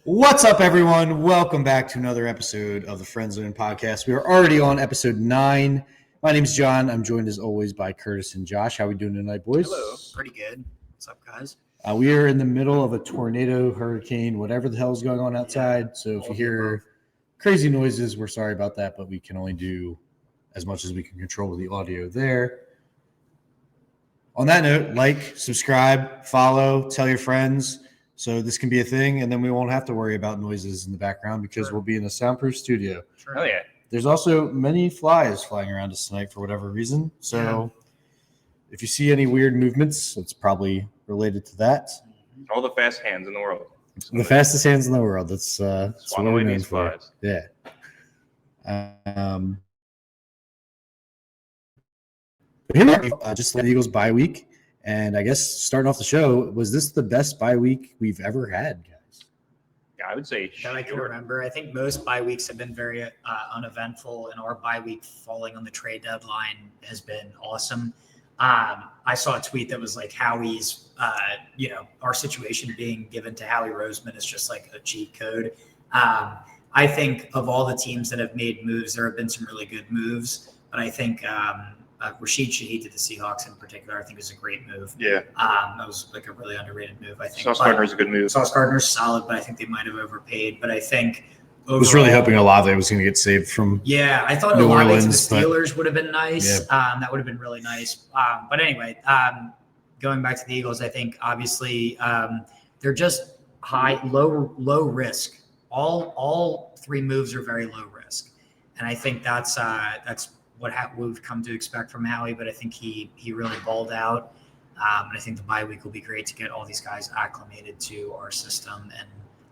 What's up, everyone? Welcome back to another episode of the Friend Zone podcast. We are already on episode 9. My name is John. I'm joined as always by Curtis and Josh. How are we doing tonight, boys? Hello. Pretty good. What's up, guys? We are in the middle of a tornado, hurricane, whatever the hell is going on outside. So if you hear crazy noises, we're sorry about that, but we can only do as much as we can control with the audio there. On that note, like, subscribe, follow, tell your friends. So this can be a thing, and then we won't have to worry about noises in the background because we'll be in a soundproof studio. Oh, yeah. There's also many flies flying around us tonight for whatever reason. So if you see any weird movements, it's probably related to that. All the fast hands in the world. The fastest hands in the world. That's what we're known for. Flies. Yeah. Just the Eagles bye week. And I guess starting off the show, was this the best bye week we've ever had, guys? Yeah, I would say That I can remember. I think most bye weeks have been very uneventful, and our bye week falling on the trade deadline has been awesome. I saw a tweet that was like Howie's, our situation being given to Howie Roseman is just like a cheat code. I think of all the teams that have made moves, there have been some really good moves, but I think Rashid Shaheed to the Seahawks in particular, I think is a great move. Yeah. That was like a really underrated move, I think. Sauce Gardner's a good move. Sauce Gardner's solid, but I think they might have overpaid. But I think overall, I was really hoping Olave was going to get saved from I thought New Olave to the Orleans, Steelers would have been nice. Yeah. That would have been really nice. But anyway, going back to the Eagles, I think obviously they're just low risk. All three moves are very low risk, and I think that's what we've come to expect from Howie. But I think he really balled out, and I think the bye week will be great to get all these guys acclimated to our system, and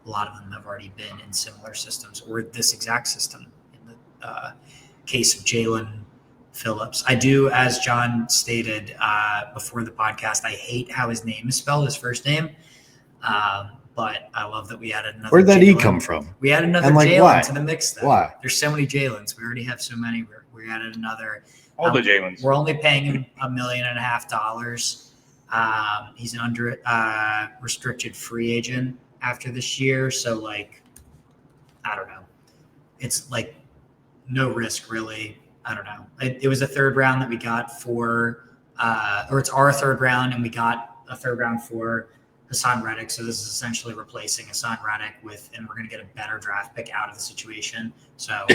a lot of them have already been in similar systems or this exact system. In the case of Jalen Phillips, I do, as John stated before the podcast, I hate how his name is spelled, his first name. But I love that we added another. Where'd that Jalen. E come from? We added another why? Jalen to the mix. Though. Why? There's so many Jalens. We already have so many. We added another. All the Jalens. We're only paying him $1.5 million. He's an restricted free agent after this year. So I don't know. It's like no risk really. I don't know. It was a third round that we got for, or it's our third round, and we got a third round for Hassan Reddick. So this is essentially replacing Hassan Reddick and we're going to get a better draft pick out of the situation. So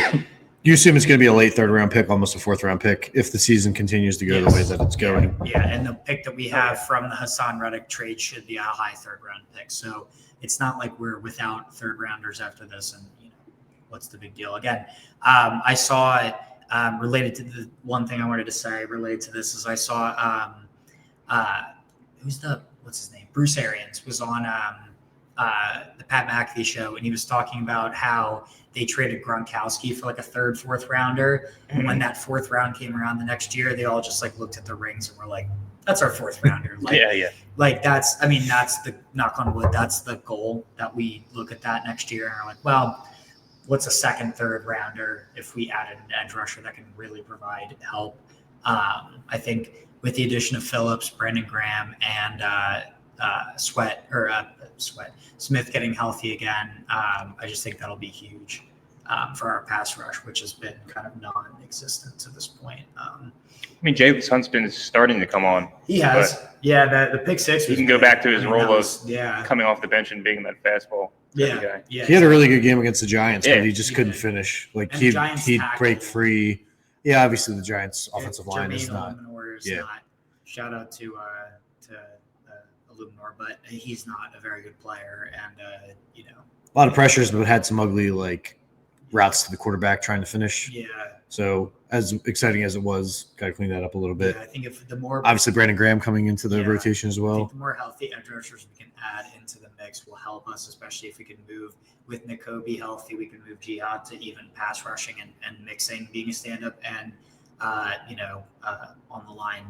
You assume it's going to be a late third-round pick, almost a fourth-round pick, if the season continues to go the way that it's going. Yeah, and the pick that we have from the Hassan Reddick trade should be a high third-round pick. So it's not like we're without third-rounders after this, and what's the big deal? Again, I saw it related to the one thing I wanted to say related to this is I saw what's his name? Bruce Arians was on the Pat McAfee show, and he was talking about how they traded Gronkowski for like a third, fourth rounder. And when that fourth round came around the next year, they all just looked at the rings and were like, that's our fourth rounder. That's the knock on wood. That's the goal that we look at that next year. And are like, well, what's a second, third rounder if we added an edge rusher that can really provide help? I think with the addition of Phillips, Brandon Graham, and Smith getting healthy again, I just think that'll be huge for our pass rush, which has been kind of non-existent to this point. Jalen Hunt's been starting to come on. He has. Yeah, the pick six. He can go back to his role of yeah, coming off the bench and being that fastball guy. Yeah. He had a really good game against the Giants, but he just couldn't finish. Like And he'd break free. Yeah, obviously the Giants' offensive line is not. Not. Shout out to Illuminor, but he's not a very good player, and A lot of pressures, but had some ugly routes to the quarterback trying to finish. Yeah. So as exciting as it was, got to clean that up a little bit. Yeah, I think if the more obviously Brandon Graham coming into the rotation as I well. think the more healthy edge rushers we can add into the mix will help us, especially if we can move with Nakobe healthy. We can move Jihad to even pass rushing and mixing, being a stand-up and on the line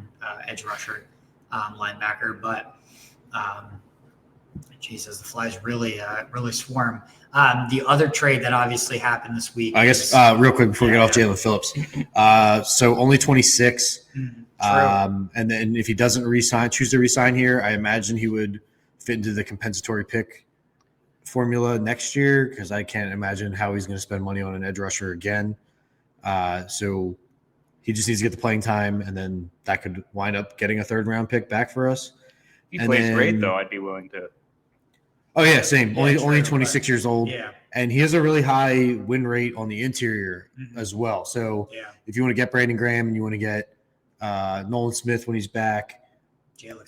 edge rusher, linebacker. But Jesus, the flies really swarm. The other trade that obviously happened this week. I guess real quick before we get off Jalen Phillips. So only 26. And then if he doesn't choose to resign here, I imagine he would fit into the compensatory pick formula next year because I can't imagine how he's going to spend money on an edge rusher again. So he just needs to get the playing time, and then that could wind up getting a 3rd-round pick back for us. He plays great, though. I'd be willing to. Oh, yeah, same. Yeah, only 26 years old. Yeah. And he has a really high win rate on the interior as well. So if you want to get Brandon Graham and you want to get Nolan Smith when he's back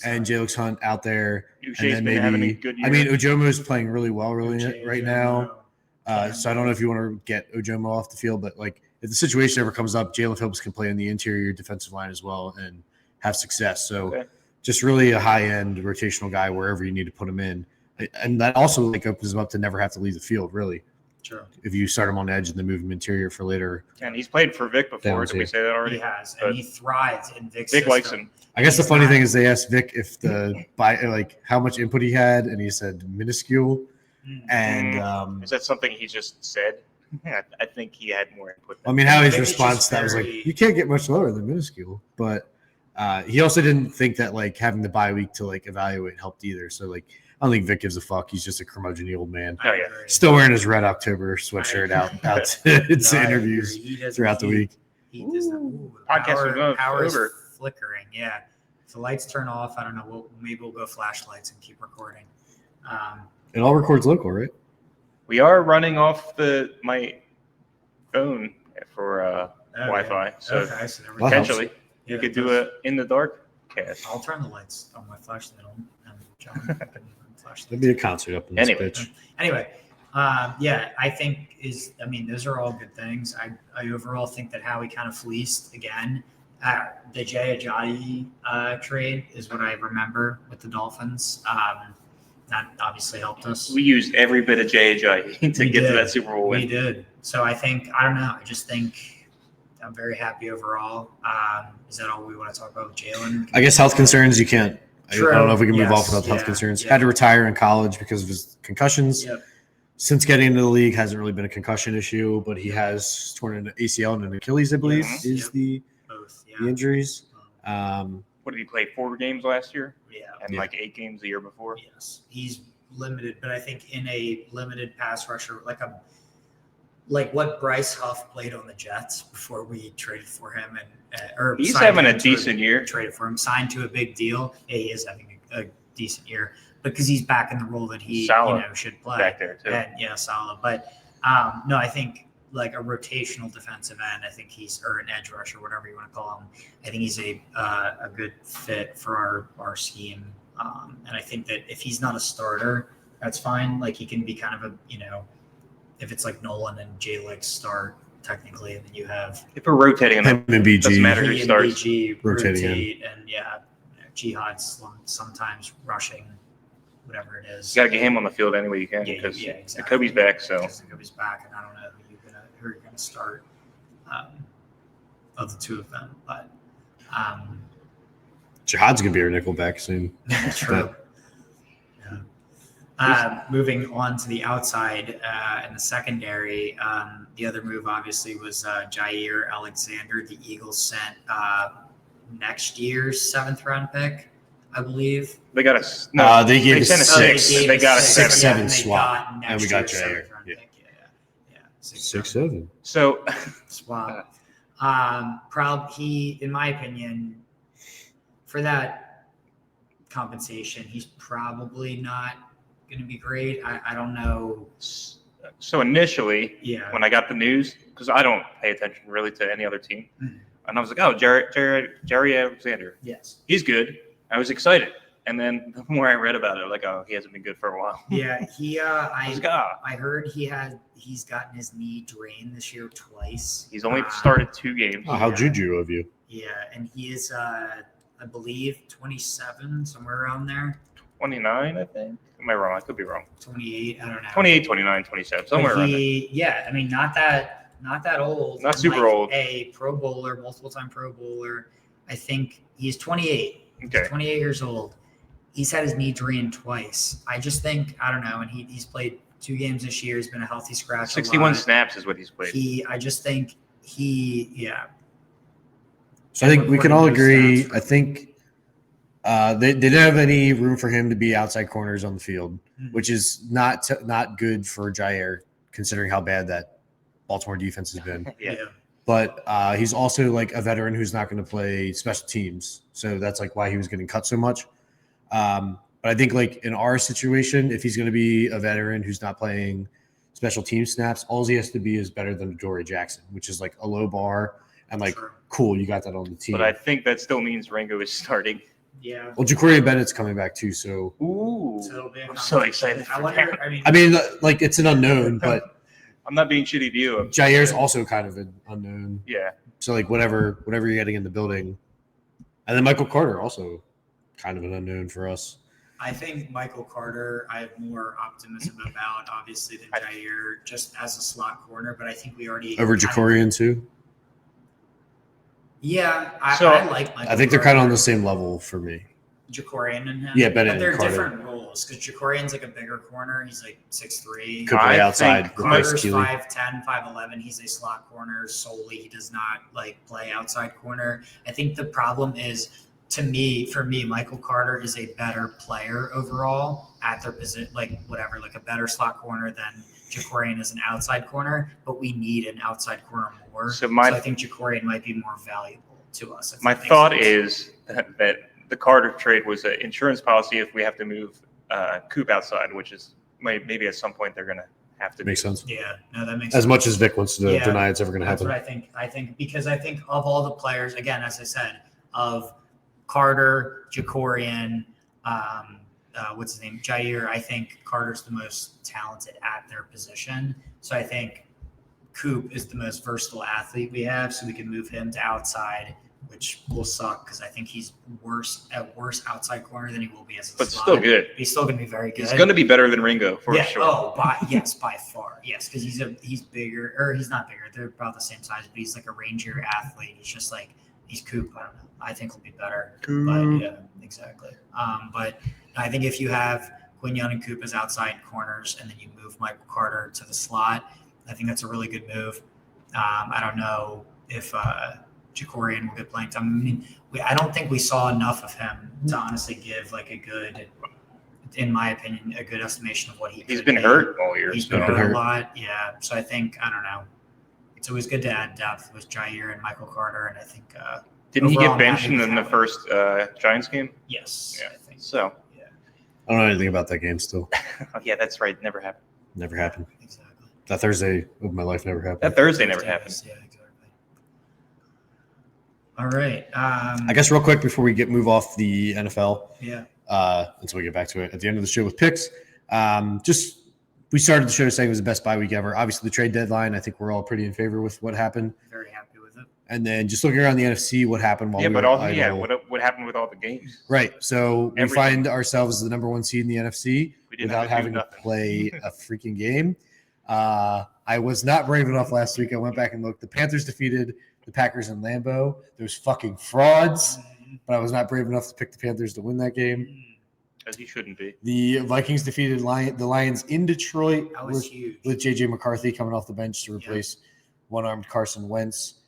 and Jalix Hunt out there. Uche's and been then having a good year. I mean, Ojomo is playing really well right now. So I don't know if you want to get Ojomo off the field, but like if the situation ever comes up, Jalen Phillips can play in the interior defensive line as well and have success. So just really a high-end rotational guy wherever you need to put him in. And that also like opens him up to never have to leave the field, really. Sure. If you start him on edge and then move him interior for later. And he's played for Vic before. Did we say that already? He has, and he thrives in Vic's Vic system. likes him. I guess the funny thing is they asked Vic if how much input he had, and he said minuscule. And is that something he just said? I think he had more input. I mean, how his response to that was like, you can't get much lower than minuscule. But he also didn't think that like having the bye week to like evaluate helped either. So like, I don't think Vic gives a fuck. He's just a curmudgeon old man. Oh yeah, still wearing his red October sweatshirt out to interviews throughout the week. He does Podcast power's over. flickering. Yeah, if the lights turn off, I don't know. Maybe we'll go flashlights and keep recording. It all records local, right? We are running off my phone for Wi-Fi, so potentially you could do a in the dark cast. I'll turn the lights on my flashlight on, and John can flash. There'd be a concert up in this bitch. Anyway, I think those are all good things. I overall think that Howie kind of fleeced again. The Jay Ajayi trade is what I remember with the Dolphins. That obviously helped us. We used every bit of JHI to get to that Super Bowl win. We did. So I don't know. I just think I'm very happy overall. Is that all we want to talk about with Jalen? I guess health concerns, you can't. True. I don't know if we can move off without health concerns. Had to retire in college because of his concussions. Yep. Since getting into the league, hasn't really been a concussion issue, but he has torn an ACL and an Achilles, I believe, is the injuries. What did he play? 4 games last year? Yeah. And like 8 games the year before? Yes. He's limited, but I think in a limited pass rusher, like what Bryce Huff played on the Jets before we traded for him, or he's having a decent year. Traded for him, signed to a big deal. Yeah, he is having a decent year because he's back in the role that he should play back there too. And Salah. But no, I think like a rotational defensive end. I think or an edge rusher, whatever you want to call him. I think he's a good fit for our scheme. And I think that if he's not a starter, that's fine. Like he can be kind of if it's like Nolan and Jalix start technically, and then you have if we're rotating them, BG, doesn't matter who starts. BG rotate and Jihad's sometimes rushing, whatever it is. You got to get him on the field any way you can because exactly. Jacoby's back. So Jacoby's back, and I don't know who you're gonna start of the two of them, but Jihad's gonna be our nickel back soon. True. Moving on to the outside in the secondary, the other move obviously was Jair Alexander. The Eagles sent next year's 7th-round pick, I believe. They got they sent a 6. They got a 6-7 swap, and we got Jair. Yeah. 6-7. So swap. He, in my opinion, for that compensation, he's probably not going to be great. I don't know. So initially, when I got the news, because I don't pay attention really to any other team, and I was like, oh, Jerry Alexander. Yes. He's good. I was excited. And then the more I read about it, I'm like, oh, he hasn't been good for a while. Yeah, I heard he's gotten his knee drained this year twice. He's only started 2 games. Oh, how juju of you. Yeah, and he is, I believe, 27, somewhere around there. 29, I think. Am I wrong? I could be wrong. 28, I don't know. 28, 29, 27, somewhere around there. Yeah, I mean, not that old. Not super old. A Pro Bowler, multiple-time Pro Bowler. I think he's 28. Okay. He's 28 years old. He's had his knee drained twice. I just think, I don't know, and he's played 2 games this year. He's been a healthy scratch. 61 snaps is what he's played. I just think So I think we can all agree. I think They didn't have any room for him to be outside corners on the field, which is not good for Jair, considering how bad that Baltimore defense has been. Yeah. But he's also like a veteran who's not going to play special teams, so that's like why he was getting cut so much. But I think like in our situation, if he's going to be a veteran who's not playing special team snaps, all he has to be is better than Dory Jackson, which is like a low bar and like cool, you got that on the team. But I think that still means Ringo is starting. Yeah. Well, Ja'Cory Bennett's coming back too, so. Ooh. So I'm so excited. I mean, like it's an unknown, but I'm not being shitty to you. Jair's also kind of an unknown. Yeah. So like whatever you're getting in the building, and then Michael Carter also kind of an unknown for us. I think Michael Carter, I have more optimism about, obviously, than Jair just as a slot corner, but I think we already over Ja'Cory too. Yeah, I like Michael I think they're kind of on the same level for me. Ja'Cory and him. Yeah, Bennett but they're and Carter. Different roles because Ja'Cory's like a bigger corner. He's like 6'3". Could play outside. Carter's 5'10", 5'11". He's a slot corner solely. He does not like play outside corner. I think the problem is, for me, Michael Carter is a better player overall at their position, like a better slot corner than Ja'Cory is an outside corner, but we need an outside corner more. So I think Ja'Cory might be more valuable to us. My thought is that the Carter trade was an insurance policy if we have to move Coop outside, which is maybe at some point they're going to have to. Makes sense. Yeah, no, that makes as sense. much as Vic wants to deny it's ever going to happen. That's what I think because I think of all the players, again, as I said, of Carter, Ja'Cory, what's his name, Jair. I think Carter's the most talented at their position. So I think Coop is the most versatile athlete we have. So we can move him to outside, which will suck because I think he's worse outside corner than he will be as a But slot. Still good. He's still going to be very good. He's going to be better than Ringo for sure. Oh, by far, yes, because he's bigger, or he's not bigger. They're about the same size, but he's like a rangier athlete. He's just like he's Coop. I don't know. I think he'll be better. But yeah, exactly. But I think if you have Quinyon and Coop as outside corners, and then you move Michael Carter to the slot, I think that's a really good move. I don't know if Ja'Cory will get playing time. I mean, I don't think we saw enough of him to honestly give like a good, in my opinion, a good estimation of what he. He's been hurt all year. He's been hurt a lot. Yeah, so I think I don't know. It's always good to add depth with Jair and Michael Carter, and I think. Didn't he get benched in the first Giants game? Yes. Yeah. I think so. Yeah. I don't know anything about that game still. Oh, yeah, that's right. Never happened. Never happened. Exactly. That Thursday of my life never happened. That Thursday never happened. Yeah, exactly. All right. I guess real quick before we move off the NFL. Yeah. Until we get back to it at the end of the show with picks. We started the show saying it was the best bye week ever. Obviously, the trade deadline, I think we're all pretty in favor with what happened. Very happy with it. And then just looking around the NFC, what happened while we were idle. What happened with all the games? Right. So we find ourselves the number one seed in the NFC without having to play a freaking game. I was not brave enough last week. I went back and looked. The Panthers defeated the Packers in Lambeau. Those fucking frauds. But I was not brave enough to pick the Panthers to win that game. As he shouldn't be. The Vikings defeated the Lions in Detroit. That was huge. With J.J. McCarthy coming off the bench to replace one-armed Carson Wentz.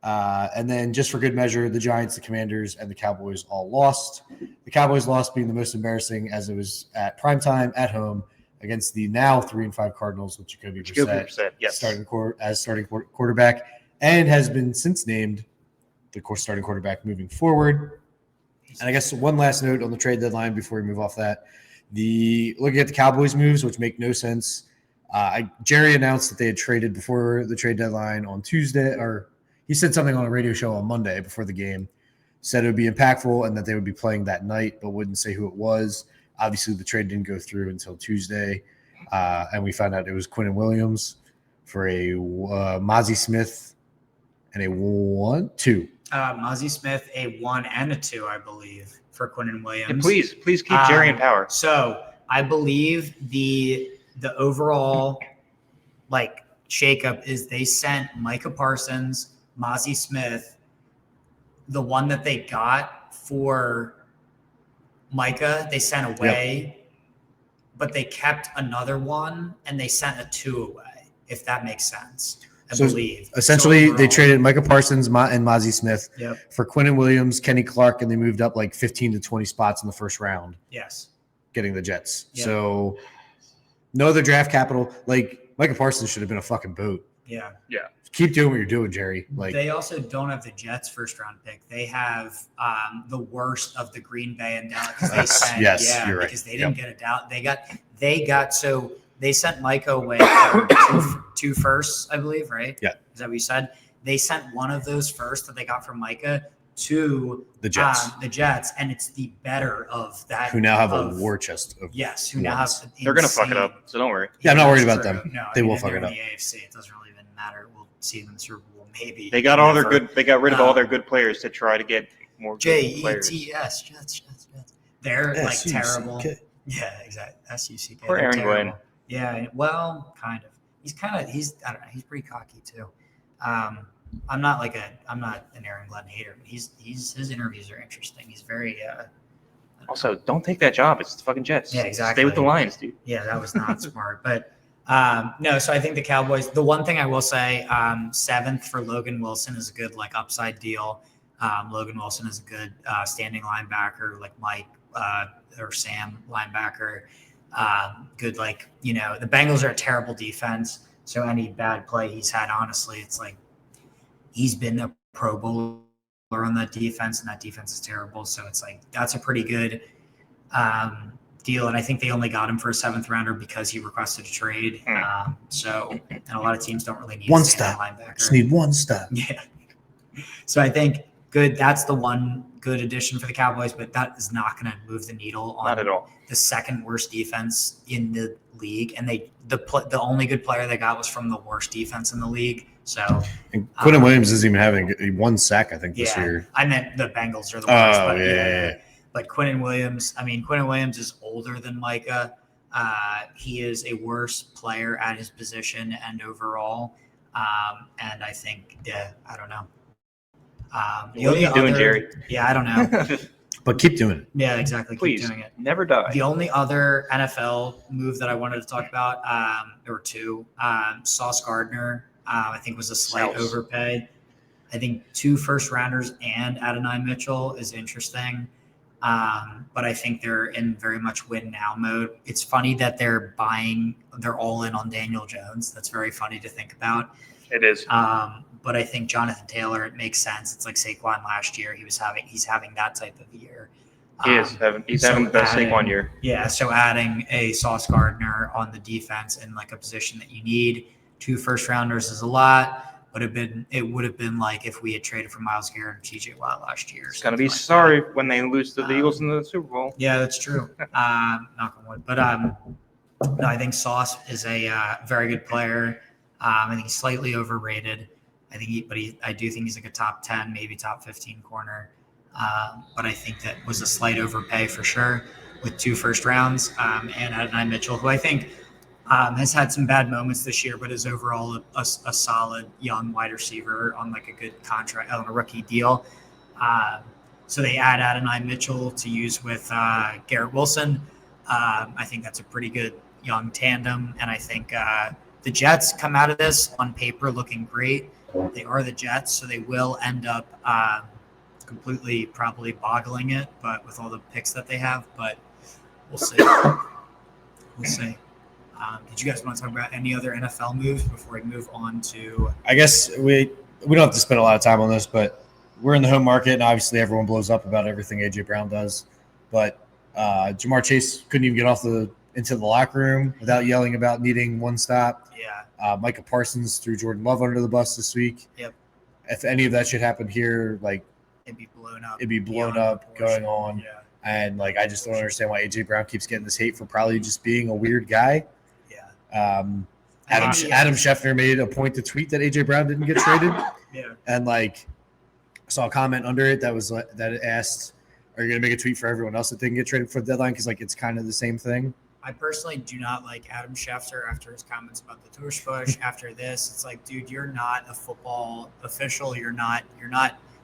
And then just for good measure, the Giants, the Commanders, and the Cowboys all lost. The Cowboys lost being the most embarrassing as it was at primetime at home against the now 3-5 Cardinals with Jacoby Brissett starting quarterback and has been since named the starting quarterback moving forward. And I guess one last note on the trade deadline before we move off that. Looking at the Cowboys moves, which make no sense. Jerry announced that they had traded before the trade deadline on Tuesday, or he said something on a radio show on Monday before the game, said it would be impactful and that they would be playing that night, but wouldn't say who it was. Obviously, the trade didn't go through until Tuesday, and we found out it was Quinnen Williams for a Mozzie Smith and a 1-2. Mozzie Smith, a 1 and a 2, I believe, for Quinnen Williams. And please keep Jerry in power. So I believe the overall shakeup is they sent Micah Parsons, Mozzie Smith, the one that they got for Micah, they sent away, but they kept another one and they sent a 2 away, if that makes sense. I believe. Essentially, they traded Micah Parsons and Mozzie Smith Yep. for Quinnen Williams, Kenny Clark, and they moved up like 15 to 20 spots in the first round. Yes. Getting the Jets. Yep. So no other draft capital. Like Micah Parsons should have been a fucking boat. Yeah. Yeah. Keep doing what you're doing, Jerry. Like they also don't have the Jets first round pick. They have the worst of the Green Bay and Dallas because they sent you're right. because they didn't get a doubt. They sent Micah away for two firsts, I believe, right? Yeah. Is that what you said? They sent one of those first that they got from Micah to the Jets. And it's the better of that. Who now have a war chest of yes, who now have they're gonna fuck it up, so don't worry. Yeah, I'm not worried about them. No, they will fuck it up. The AFC, it doesn't really even matter. We'll see them in the Super Bowl, maybe. They got all their good. They got rid of all their good players to try to get more good players. Jets. They're like terrible. Yeah, exactly. SUCK. Or Aaron Glenn. Yeah, well, kind of. He's I don't know. He's pretty cocky too. I'm not an Aaron Glenn hater, but his interviews are interesting. He's very. Also, don't take that job. It's the fucking Jets. Yeah, exactly. Stay with the Lions, dude. Yeah, that was not smart, but. No, so I think the Cowboys, the one thing I will say, 7th for Logan Wilson is a good like upside deal. Logan Wilson is a good standing linebacker, like Mike or Sam linebacker. Good, like, the Bengals are a terrible defense. So any bad play he's had, honestly, it's like he's been a Pro Bowler on that defense, and that defense is terrible. So it's like that's a pretty good deal, and I think they only got him for a 7th rounder because he requested a trade. And a lot of teams don't really need one step. Linebacker. Just need one step. Yeah. So I think good. That's the one good addition for the Cowboys, but that is not going to move the needle on not at all. The second worst defense in the league, and the only good player they got was from the worst defense in the league. So and Quinnen Williams isn't even having one sack, I think, this year. I meant the Bengals are the worst. Oh, yeah. But Quinnen Williams is older than Micah. He is a worse player at his position and overall. And I think, I don't know. What are you doing, Jerry? Yeah, I don't know. But keep doing it. Yeah, exactly. Please, keep doing it. Never die. The only other NFL move that I wanted to talk about, there were two. Sauce Gardner, I think, was a slight overpay. I think 2 first rounders and Adonai Mitchell is interesting. But I think they're in very much win now mode. It's funny that they're all in on Daniel Jones. That's very funny to think about. It is. But I think Jonathan Taylor, it makes sense. It's like Saquon last year. He's having that type of year. He's having the best Saquon year. Yeah. So adding a Sauce Gardner on the defense in like a position that you need, 2 first rounders is a lot. It would have been like if we had traded for Myles Garrett or TJ Watt last year. It's gonna be sorry when they lose to the Eagles in the Super Bowl. Yeah, that's true. Knock on wood. But no, I think Sauce is a very good player. I think he's slightly overrated. I do think he's like a top 10, maybe top 15 corner. But I think that was a slight overpay for sure with 2 first rounds and Adonai Mitchell, who I think has had some bad moments this year, but is overall a solid young wide receiver on like a good contract on a rookie deal. So they add Adonai Mitchell to use with Garrett Wilson. I think that's a pretty good young tandem, and I think the Jets come out of this on paper looking great. They are the Jets, so they will end up completely probably boggling it, but with all the picks that they have. But we'll see. We'll see. Did you guys want to talk about any other NFL moves before we move on to? I guess we don't have to spend a lot of time on this, but we're in the home market, and obviously everyone blows up about everything AJ Brown does. But Jamar Chase couldn't even get into the locker room without yelling about needing one stop. Yeah. Micah Parsons threw Jordan Love under the bus this week. Yep. If any of that should happen here, like it'd be blown up. It'd be blown up going on. Yeah. And like I just don't understand why AJ Brown keeps getting this hate for probably just being a weird guy. Yeah. Adam Schefter made a point to tweet that AJ Brown didn't get traded. Yeah. And like I saw a comment under it that asked, "Are you going to make a tweet for everyone else that didn't get traded for the deadline?" Because like it's kind of the same thing. I personally do not like Adam Schefter after his comments about the tush push. After this, it's like, dude, you're not a football official. You're not.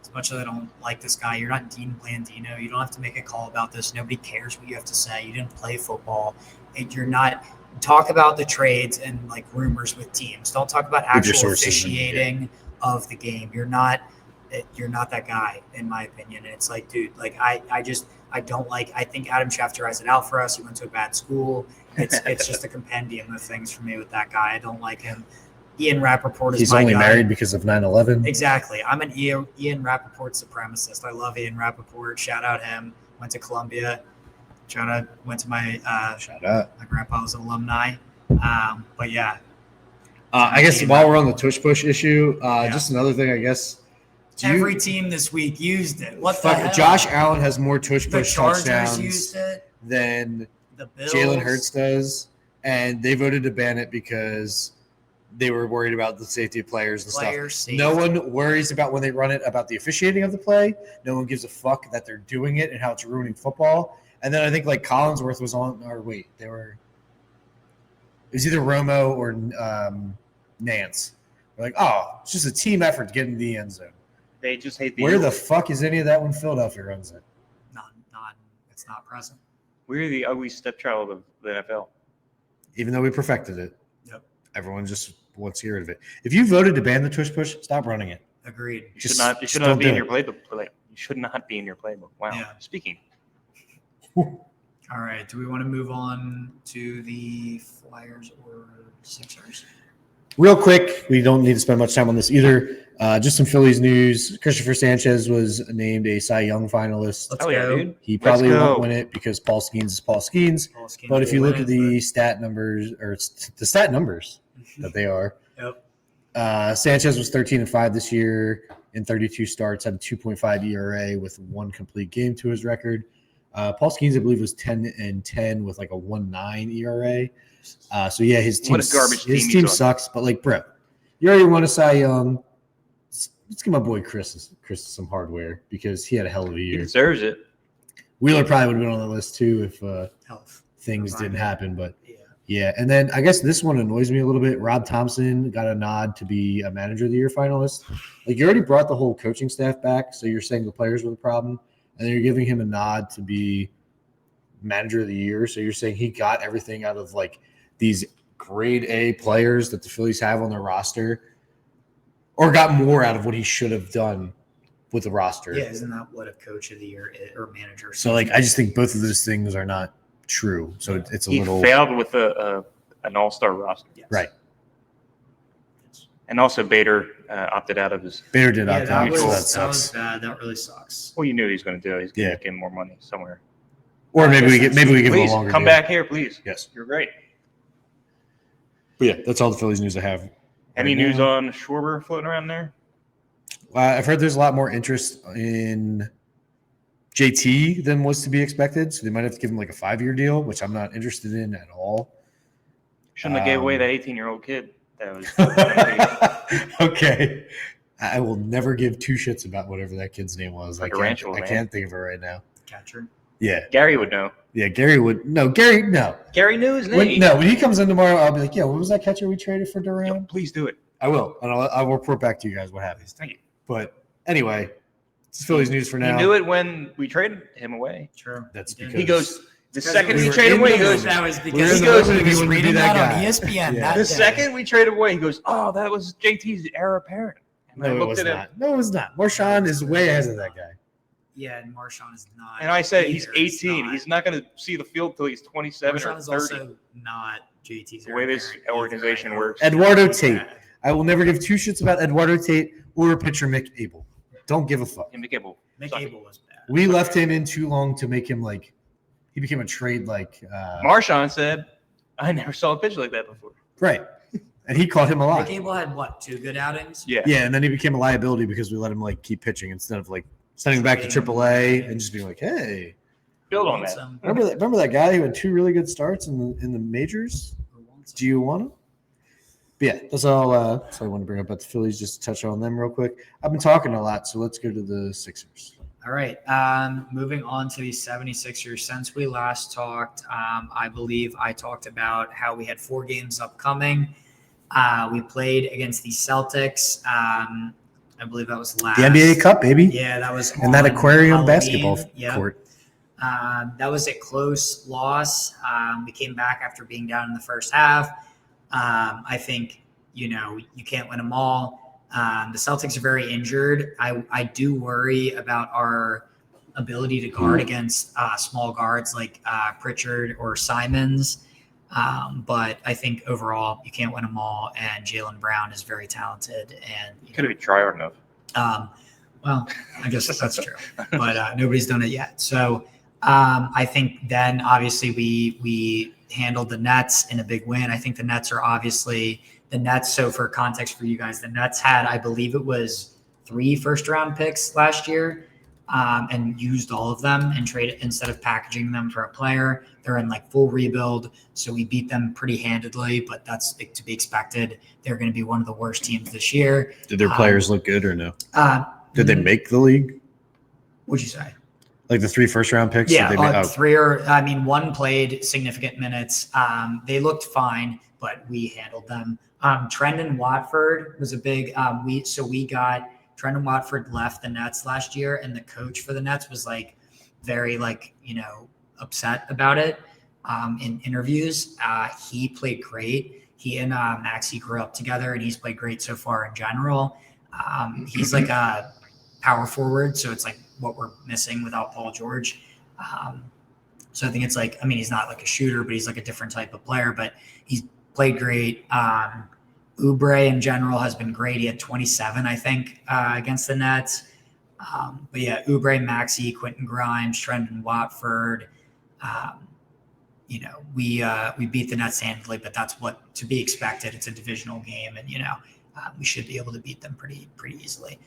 As much as I don't like this guy, you're not Dean Blandino. You don't have to make a call about this. Nobody cares what you have to say. You didn't play football. You're not talk about the trades and like rumors with teams. Don't talk about actual officiating of the game. You're not that guy, in my opinion. And it's like, dude, like I think Adam Schefter has it out for us. He went to a bad school. It's just a compendium of things for me with that guy. I don't like him. Ian Rappaport is He's my only guy. married because of 9/11. Exactly. I'm an Ian Rappaport supremacist. I love Ian Rappaport. Shout out him. Went to Columbia. Went to my shout out. My grandpa was an alumni. But yeah. I guess while we're on the tush push issue, just another thing, I guess. Every team this week used it. What the hell? Josh Allen has more tush push touchdowns used it. than the Bills. Jalen Hurts does, and they voted to ban it because they were worried about the safety of players and stuff. Safety. No one worries about when they run it about the officiating of the play. No one gives a fuck that they're doing it and how it's ruining football. And then I think like Collinsworth was on, or wait, it was either Romo or Nance. They're like, oh, it's just a team effort to get in the end zone. They just hate the Where Eagles. the fuck is any of that when Philadelphia runs it? It's not present. We're the ugly stepchild of the NFL. Even though we perfected it. Yep. Everyone just wants to get rid of it. If you voted to ban the tush push, stop running it. Agreed. You should not be in your playbook. You should not be in your playbook. Wow. Yeah. Speaking. All right. Do we want to move on to the Flyers or Sixers? Real quick, we don't need to spend much time on this either. Just some Phillies news. Christopher Sanchez was named a Cy Young finalist. Let's go. Dude. He probably won't win it because Paul Skeens is Paul Skeens. But if you look at the stat numbers that they are, yep. Sanchez was 13-5 this year in 32 starts, had a 2.5 ERA with one complete game to his record. Paul Skeens, I believe, was 10-10 with like a 1.9 ERA. So yeah, his team sucks. But like, bro, you already won a Cy Young. Let's give my boy Chris some hardware because he had a hell of a year. He deserves it. Wheeler probably would have been on the list too if things didn't happen. But yeah. And then I guess this one annoys me a little bit. Rob Thompson got a nod to be a Manager of the Year finalist. Like, you already brought the whole coaching staff back, so you're saying the players were the problem, and then you're giving him a nod to be Manager of the Year. So you're saying he got everything out of like these grade A players that the Phillies have on their roster, or got more out of what he should have done with the roster. Yeah, isn't that what a Coach of the Year or Manager? So like, I just think both of those things are not true. So it's a little. He failed with an all-star roster. Yes. Right. And also Bader opted out of his. Bader did opt out. That That was bad. That really sucks. Well, you knew he was going to do it. He's going to get more money somewhere. Or maybe we give him a longer. Come back here, please. Yes, you're great. But yeah, that's all the Phillies news I have. Any news on Schwarber floating around there? I've heard there's a lot more interest in JT than was to be expected, so they might have to give him like a 5-year deal, which I'm not interested in at all. Shouldn't have gave away that 18-year-old kid. That was okay. I will never give two shits about whatever that kid's name was. Like I can't think of it right now. Catcher. Yeah. Gary would know. Yeah, Gary would. No, Gary, no. Gary knew his name. When he comes in tomorrow, I'll be like, yeah, what was that catcher we traded for Duran? Yo, please do it. I will. And I'll report back to you guys what happens. Thank you. But anyway, it's Phillies news for now. He knew it when we traded him away. True. That's because he goes, the second we traded him away, he goes, that was because he was reading that on ESPN. Yeah. The second we traded away, he goes, oh, that was JT's heir apparent. And no, it was not. No, it was not. Marshawn is way ahead of that guy. Yeah, and Marshawn is not. And I said he's 18. He's not going to see the field till he's 27 Marshawn or is 30. also not JT's. The way this organization works. Eduardo Tate. I will never give two shits about Eduardo Tate or pitcher Mick Abel. Don't give a fuck. Mick Abel was bad. We left him in too long to make him like he became a trade like. Marshawn said, "I never saw a pitch like that before." Right, and he caught him a lot. Mick Abel had what, 2 good outings? Yeah, and then he became a liability because we let him like keep pitching instead of like sending him back to AAA and just being like, "Hey, build on that." Remember that guy who had 2 really good starts in the majors? Do you want him? But yeah, that's all I want to bring up about the Phillies. Just to touch on them real quick. I've been talking a lot, so let's go to the Sixers. All right. Moving on to the 76ers. Since we last talked, I believe I talked about how we had 4 games upcoming. We played against the Celtics. I believe that was last. The NBA Cup, baby. Yeah, that was and that aquarium Halloween. basketball court. That was a close loss. We came back after being down in the first half. I think, you can't win them all. The Celtics are very injured. I do worry about our ability to guard against small guards like Pritchard or Simons. But I think overall you can't win them all, and Jaylen Brown is very talented. And could it try hard enough? Well, I guess that's true, but nobody's done it yet. So I think then obviously we handled the Nets in a big win. I think the Nets are obviously the Nets. So for context for you guys, the Nets had, I believe it was 3 first-round picks last year. And used all of them and traded instead of packaging them for a player. They're in like full rebuild. So we beat them pretty handedly, but that's to be expected. They're going to be one of the worst teams this year. Did their players look good or no? Did they make the league? What'd you say? Like the 3 first-round picks? Yeah, 3 one played significant minutes. They looked fine, but we handled them. Trendon Watford was a big, we got Trendon Watford left the Nets last year, and the coach for the Nets was like very upset about it in interviews. He played great. He and Maxey grew up together, and he's played great so far in general. He's like a power forward, so it's like what we're missing without Paul George. So I think it's he's not like a shooter, but he's like a different type of player, but he's played great. Oubre in general has been great. He had 27, I think, against the Nets. But yeah, Oubre, Maxey, Quentin Grimes, Trendon Watford. We beat the Nets handily, but that's what to be expected. It's a divisional game, and we should be able to beat them pretty easily.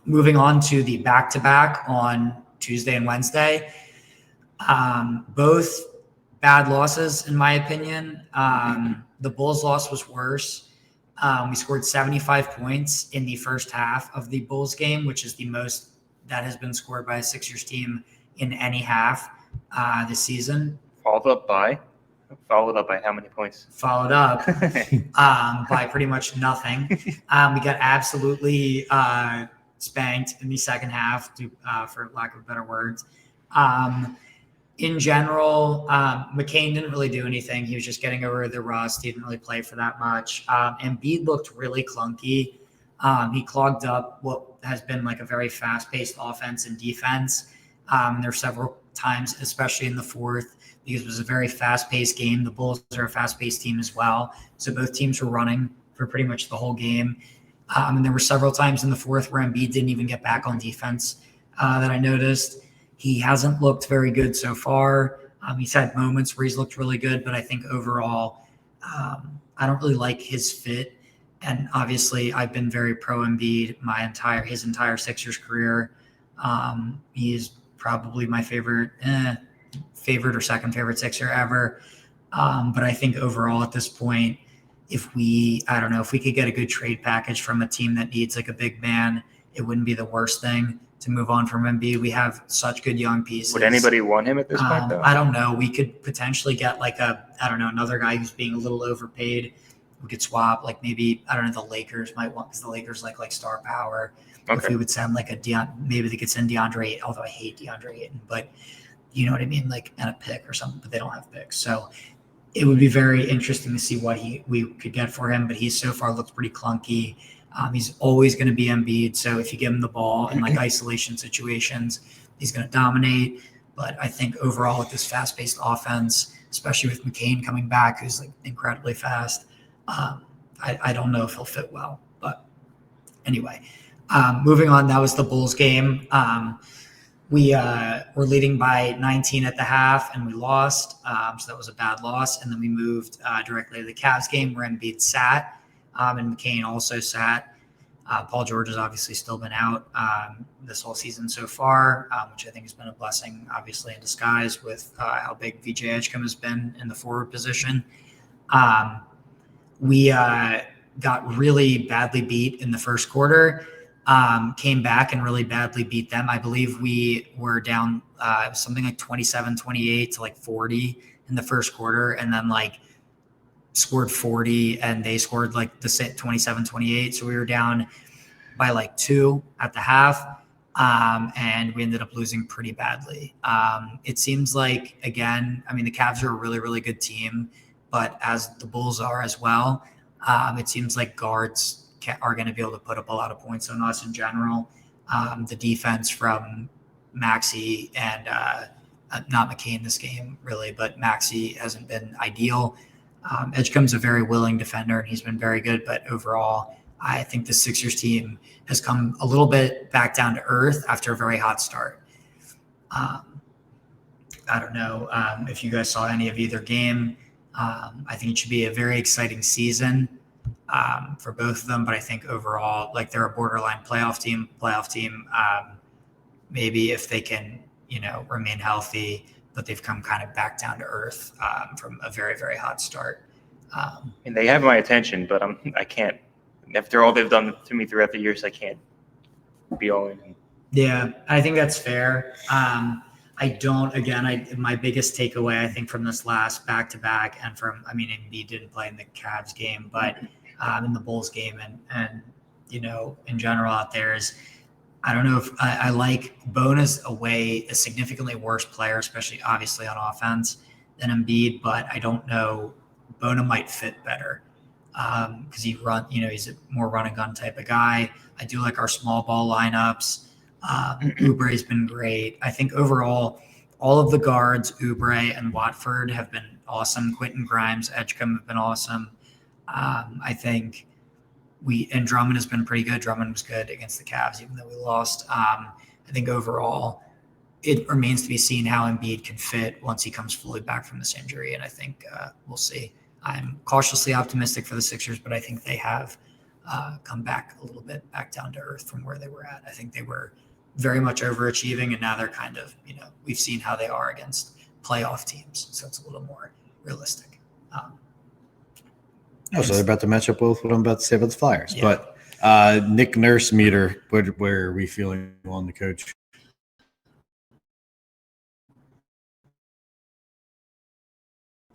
Moving on to the back-to-back on Tuesday and Wednesday, both bad losses in my opinion. The Bulls loss was worse. We scored 75 points in the first half of the Bulls game, which is the most that has been scored by a Sixers team in any half this season. Followed up by how many points? Followed up by pretty much nothing. We got absolutely spanked in the second half, for lack of better words. In general, McCain didn't really do anything. He was just getting over the rust. He didn't really play for that much. Embiid looked really clunky. He clogged up what has been like a very fast-paced offense and defense. There were several times, especially in the fourth, because it was a very fast-paced game. The Bulls are a fast-paced team as well. So both teams were running for pretty much the whole game. And there were several times in the fourth where Embiid didn't even get back on defense that I noticed. He hasn't looked very good so far. He's had moments where he's looked really good, but I think overall, I don't really like his fit. And obviously, I've been very pro Embiid his entire Sixers career. He is probably my favorite or second favorite Sixer ever. But I think overall at this point, if we could get a good trade package from a team that needs like a big man, it wouldn't be the worst thing to move on from Embiid. We have such good young pieces. Would anybody want him at this point, though? I don't know. We could potentially get like another guy who's being a little overpaid. We could swap, like maybe, the Lakers might want, because the Lakers like star power. Okay. If we would send like maybe they could send DeAndre Ayton, although I hate DeAndre Ayton, but you know what I mean? Like, and a pick or something, but they don't have picks. So it would be very interesting to see what we could get for him, but he's so far looked pretty clunky. He's always going to be Embiid, so if you give him the ball in like isolation situations, he's going to dominate. But I think overall with this fast-paced offense, especially with McCain coming back, who's like incredibly fast, I don't know if he'll fit well. But anyway, moving on, that was the Bulls game. We were leading by 19 at the half, and we lost. So that was a bad loss. And then we moved directly to the Cavs game where Embiid sat. And McCain also sat. Paul George has obviously still been out this whole season so far, which I think has been a blessing, obviously, in disguise with how big VJ Edgecombe has been in the forward position. We got really badly beat in the first quarter, came back and really badly beat them. I believe we were down something like 27-28 to like 40 in the first quarter, and then like scored 40 and they scored like the 27-28. So we were down by like 2 at the half. And we ended up losing pretty badly. It seems like, again, I mean, the Cavs are a really, really good team, but as the Bulls are as well, it seems like guards are going to be able to put up a lot of points on us in general. The defense from Maxey and not McCain this game, really, but Maxey hasn't been ideal. Edgecombe's a very willing defender, and he's been very good, but overall, I think the Sixers team has come a little bit back down to earth after a very hot start. I don't know if you guys saw any of either game. I think it should be a very exciting season for both of them, but I think overall, like, they're a borderline playoff team. Maybe if they can, remain healthy, but they've come kind of back down to earth from a very, very hot start. And they have my attention, but I can't. After all they've done to me throughout the years, I can't be all in. Yeah, I think that's fair. My biggest takeaway, I think, from this last back-to-back and Embiid didn't play in the Cavs game, but in the Bulls game and in general out there is, I don't know if I like Bona's a significantly worse player, especially obviously on offense, than Embiid, but I don't know. Bona might fit better because he's a more run and gun type of guy. I do like our small ball lineups. Oubre's been great. I think overall, all of the guards, Oubre and Watford, have been awesome. Quentin Grimes, Edgecombe have been awesome. I think and Drummond has been pretty good. Drummond was good against the Cavs, even though we lost. I think overall, it remains to be seen how Embiid can fit once he comes fully back from this injury, and I think we'll see. I'm cautiously optimistic for the Sixers, but I think they have come back a little bit back down to earth from where they were at. I think they were very much overachieving, and now they're kind of, we've seen how they are against playoff teams, so it's a little more realistic. So they're about to match up with what I'm about to say about the Flyers. Yeah. But Nick Nurse meter, where are we feeling on the coach?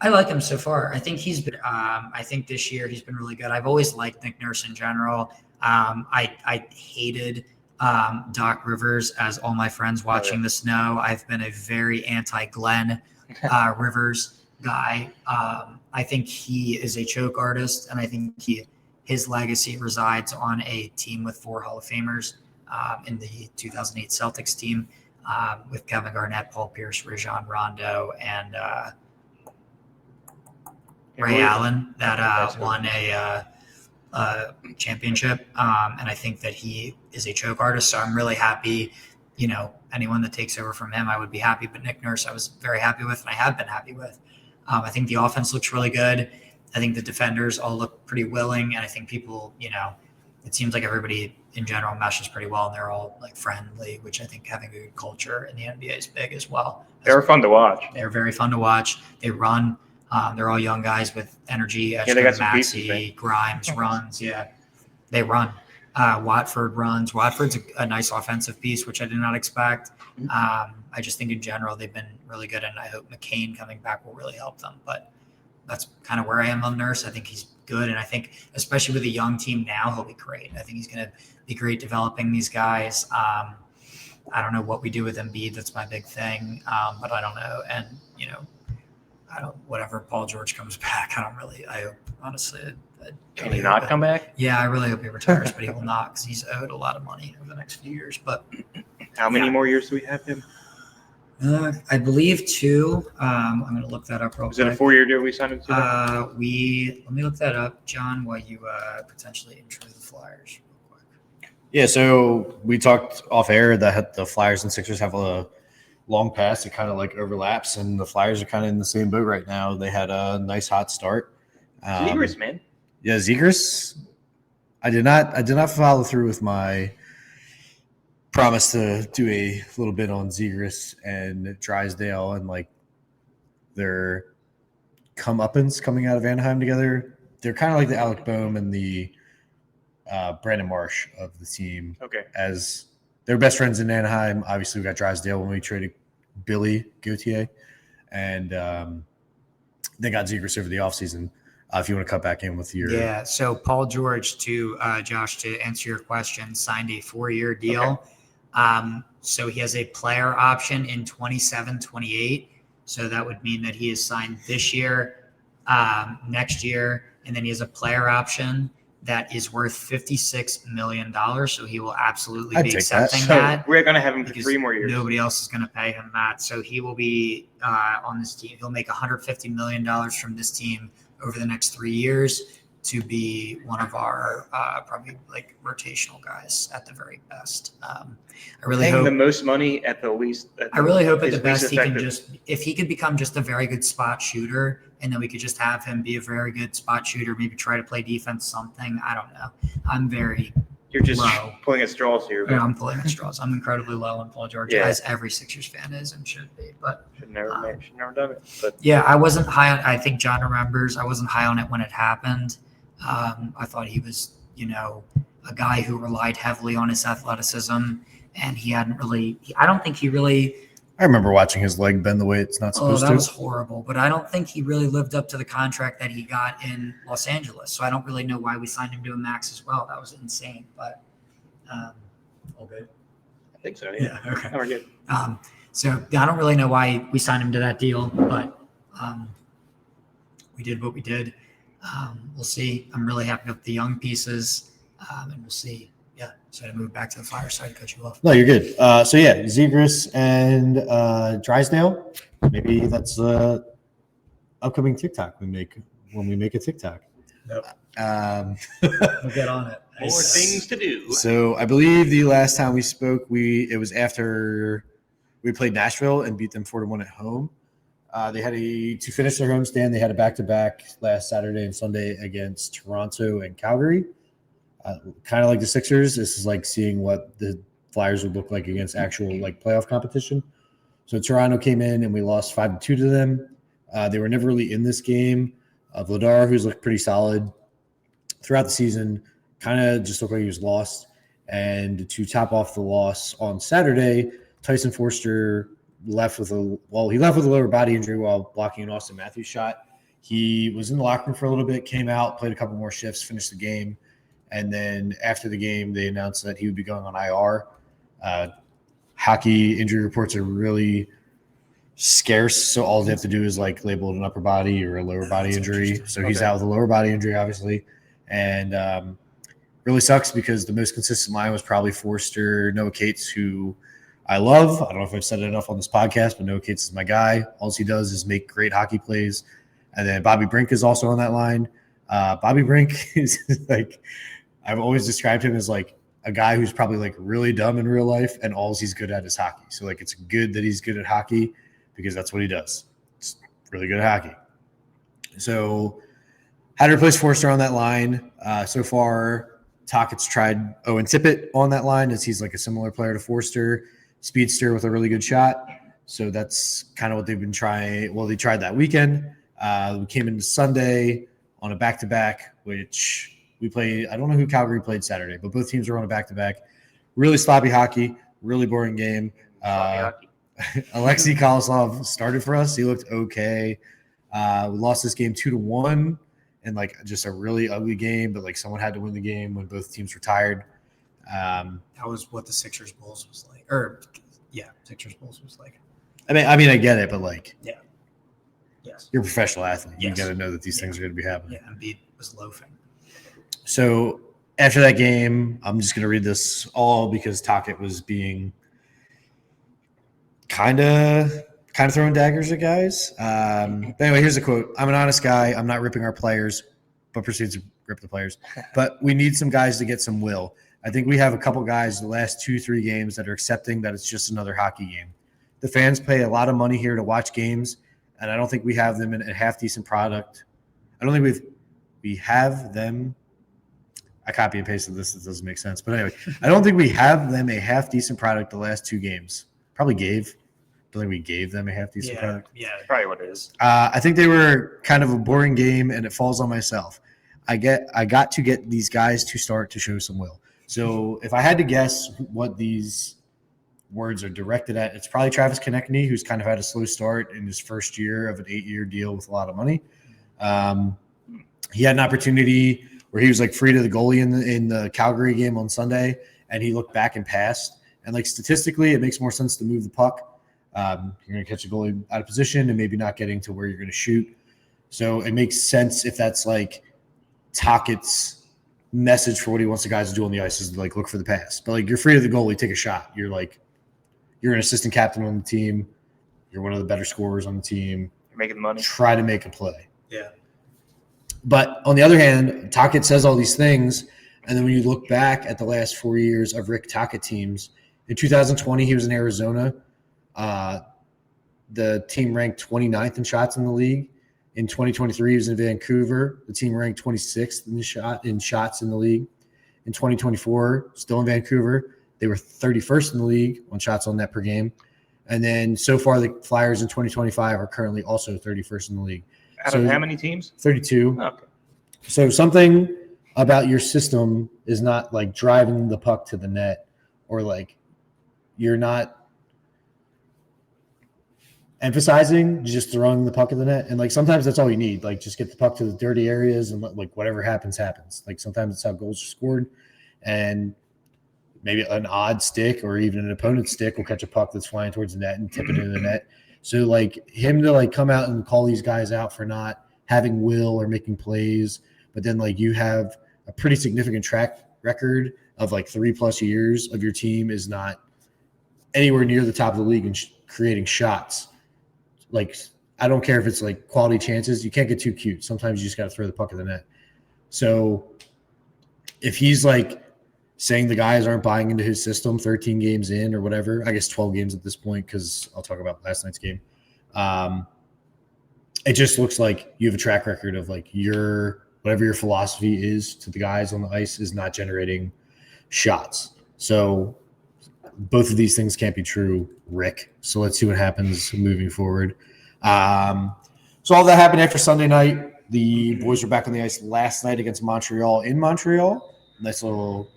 I like him so far. I think he's been. I think this year he's been really good. I've always liked Nick Nurse in general. I hated Doc Rivers, as all my friends watching this know. I've been a very anti-Glenn Rivers guy. I think he is a choke artist, and I think his legacy resides on a team with 4 Hall of Famers in the 2008 Celtics team with Kevin Garnett, Paul Pierce, Rajon Rondo, and Ray Allen that won a championship. And I think that he is a choke artist. So I'm really happy, anyone that takes over from him, I would be happy. But Nick Nurse, I was very happy with, and I have been happy with. I think the offense looks really good. I think the defenders all look pretty willing. And I think people, it seems like everybody in general meshes pretty well, and they're all like friendly, which I think having a good culture in the NBA is big as well. They're fun to watch. They're very fun to watch. They run. They're all young guys with energy. They got some Maxey, pieces, Grimes runs. Yeah, they run. Watford runs. Watford's a nice offensive piece, which I did not expect. I just think in general they've been really good, and I hope McCain coming back will really help them. But that's kind of where I am on Nurse. I think he's good, and I think especially with a young team now, he'll be great. I think he's going to be great developing these guys. I don't know what we do with Embiid. That's my big thing, but I don't know. And, whatever Paul George comes back, I hope, honestly. Can he not come back? Yeah, I really hope he retires, but he will not because he's owed a lot of money over the next few years. But how many more years do we have him? I believe 2. I'm going to look that up real quick. Is it a 4-year deal we signed him to? Let me look that up, John, while you potentially intro the Flyers real quick. Yeah, so we talked off air that the Flyers and Sixers have a long pass. It kind of like overlaps, and the Flyers are kind of in the same boat right now. They had a nice hot start. Zegras, man. Yeah, Zegras. I did not follow through with my promise to do a little bit on Zegras and Drysdale and like their comeuppance coming out of Anaheim together. They're kind of like the Alec Boehm and the Brandon Marsh of the team. Okay. As they're best friends in Anaheim. Obviously, we got Drysdale when we traded Billy Gauthier, and they got Zegras over the offseason. If you want to cut back in with your... Yeah, so Paul George, Josh, to answer your question, signed a 4-year deal So he has a player option in 27, 28. So that would mean that he is signed this year, next year, and then he has a player option that is worth $56 million. So he will absolutely be accepting that. We're going to have him for 3 more years. Nobody else is going to pay him that. So he will be on this team. He'll make $150 million from this team over the next 3 years to be one of our probably like rotational guys at the very best. I really hope the most money at the least. I really hope at the best he can if he could become just a very good spot shooter, and then we could just have him be a very good spot shooter, maybe try to play defense, something. I don't know. I'm very You're just low. pulling at straws here. Yeah, I'm pulling at straws. I'm incredibly low on Paul George, as every Sixers fan is and should be. But should never done it. But yeah, I wasn't high on. I think John remembers. I wasn't high on it when it happened. I thought he was, a guy who relied heavily on his athleticism, and he hadn't really. I don't think he really. I remember watching his leg bend the way it's not supposed to. Oh, that was horrible. But I don't think he really lived up to the contract that he got in Los Angeles. So I don't really know why we signed him to a max as well. That was insane. But all good. I think so. Yeah. Okay. We're good. So I don't really know why we signed him to that deal, but we did what we did. We'll see. I'm really happy with the young pieces, and we'll see. Yeah. So to move back to the Flyer side, cut you off. No, you're good. So yeah, Zegras and Drysdale. Maybe that's upcoming TikTok we make when we make a TikTok. Nope. We'll get on it. More things to do. So I believe the last time we spoke, it was after we played Nashville and beat them 4-1 at home. They had to finish their homestand. They had a back-to-back last Saturday and Sunday against Toronto and Calgary. Kind of like the Sixers, this is like seeing what the Flyers would look like against actual like playoff competition. So Toronto came in and we lost 5-2 to them. They were never really in this game. Vladar, who's looked pretty solid throughout the season, kind of just looked like he was lost. And to top off the loss on Saturday, Tyson Forster left with a lower body injury while blocking an Austin Matthews shot. He was in the locker room for a little bit, came out, played a couple more shifts, finished the game. And then after the game, they announced that he would be going on IR. Hockey injury reports are really scarce, so all they have to do is like label it an upper body or a lower body injury. So he's out with a lower body injury, obviously. And really sucks because the most consistent line was probably Forster, Noah Cates, who I love. I don't know if I've said it enough on this podcast, but Noah Cates is my guy. All he does is make great hockey plays. And then Bobby Brink is also on that line. Bobby Brink is like – I've always described him as like a guy who's probably like really dumb in real life and all he's good at is hockey. So like it's good that he's good at hockey because that's what he does. It's really good at hockey. So had to replace Forster on that line. So far, Tockett's tried Owen Tippett on that line as he's like a similar player to Forster, speedster with a really good shot. So that's kind of what they've been trying. Well, they tried that weekend. We came into Sunday on a back-to-back, which – we played. I don't know who Calgary played Saturday, but both teams were on a back-to-back. Really sloppy hockey, really boring game. Alexei Kolosov started for us. He looked okay. We lost this game 2-1 and like just a really ugly game, but like someone had to win the game when both teams were tired. That was what the Sixers Bulls was like. Sixers Bulls was like. I mean, I get it, but like, yeah, yes, you're a professional athlete. Yes. You got to know that these things are going to be happening. Yeah, Embiid was loafing. So after that game, I'm just going to read this all because Tocchet was being kind of throwing daggers at guys. But anyway, here's a quote. I'm an honest guy. I'm not ripping our players, but proceeds to rip the players. But we need some guys to get some will. I think we have a couple guys the last 2-3 games that are accepting that it's just another hockey game. The fans pay a lot of money here to watch games, and I don't think we have them in a half-decent product. I don't think we have them – I copy and pasted this. It doesn't make sense. But anyway, I don't think we have them a half-decent product the last 2 games. Probably gave. I don't think we gave them a half-decent product. Yeah, probably what it is. I think they were kind of a boring game, and it falls on myself. I got to get these guys to start to show some will. So if I had to guess what these words are directed at, it's probably Travis Konechny, who's kind of had a slow start in his first year of an 8-year deal with a lot of money. He had an opportunity – where he was like free to the goalie in the Calgary game on Sunday, and he looked back and passed. And like statistically, it makes more sense to move the puck. You're going to catch a goalie out of position and maybe not getting to where you're going to shoot. So it makes sense if that's like Tockett's message for what he wants the guys to do on the ice is like look for the pass. But like you're free to the goalie, take a shot. You're an assistant captain on the team. You're one of the better scorers on the team. You're making money. Try to make a play. Yeah. But on the other hand, Tocchet says all these things, and then when you look back at the last 4 years of Rick Tocchet teams, in 2020 he was in Arizona. The team ranked 29th in shots in the league. In 2023, he was in Vancouver. The team ranked 26th in shots in the league. In 2024, still in Vancouver, they were 31st in the league on shots on net per game. And then so far, the Flyers in 2025 are currently also 31st in the league. Out of how many teams? 32. Okay. So something about your system is not like driving the puck to the net, or like you're not emphasizing just throwing the puck at the net. And like sometimes that's all you need. Like just get the puck to the dirty areas and let, like whatever happens. Like sometimes it's how goals are scored, and maybe an odd stick or even an opponent's stick will catch a puck that's flying towards the net and tip it into the net. So like him to like come out and call these guys out for not having will or making plays, but then like you have a pretty significant track record of like 3+ years of your team is not anywhere near the top of the league in creating shots. Like, I don't care if it's like quality chances. You can't get too cute. Sometimes you just got to throw the puck at the net. So if he's like saying the guys aren't buying into his system 13 games in or whatever, I guess 12 games at this point, because I'll talk about last night's game. It just looks like you have a track record of like whatever your philosophy is to the guys on the ice is not generating shots. So both of these things can't be true, Rick. So let's see what happens moving forward. So all that happened after Sunday night. The boys were back on the ice last night against Montreal in Montreal. Nice little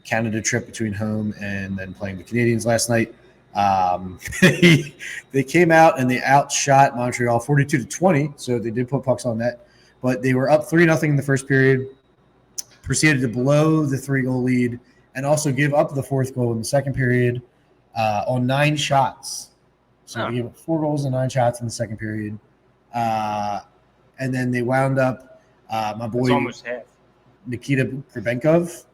Canada trip between home and then playing the Canadiens last night. They came out and they outshot Montreal 42-20. So they did put pucks on net, but they were up 3-0 in the first period, proceeded to blow the 3-goal lead, and also give up the 4th goal in the second period on 9 shots. So they gave up 4 goals and 9 shots in the second period. And then they wound up my boy almost half. Nikita Kribenkov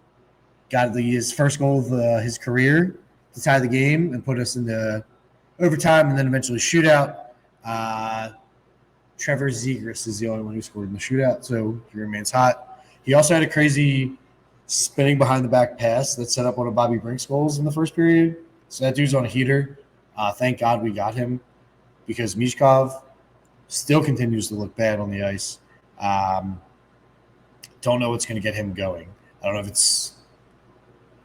got his first goal of his career to tie the game and put us into overtime and then eventually shootout. Trevor Zegras is the only one who scored in the shootout, so he remains hot. He also had a crazy spinning behind the back pass that set up one of Bobby Brink's goals in the first period. So that dude's on a heater. Thank God we got him, because Mishkov still continues to look bad on the ice. Don't know what's going to get him going. I don't know if it's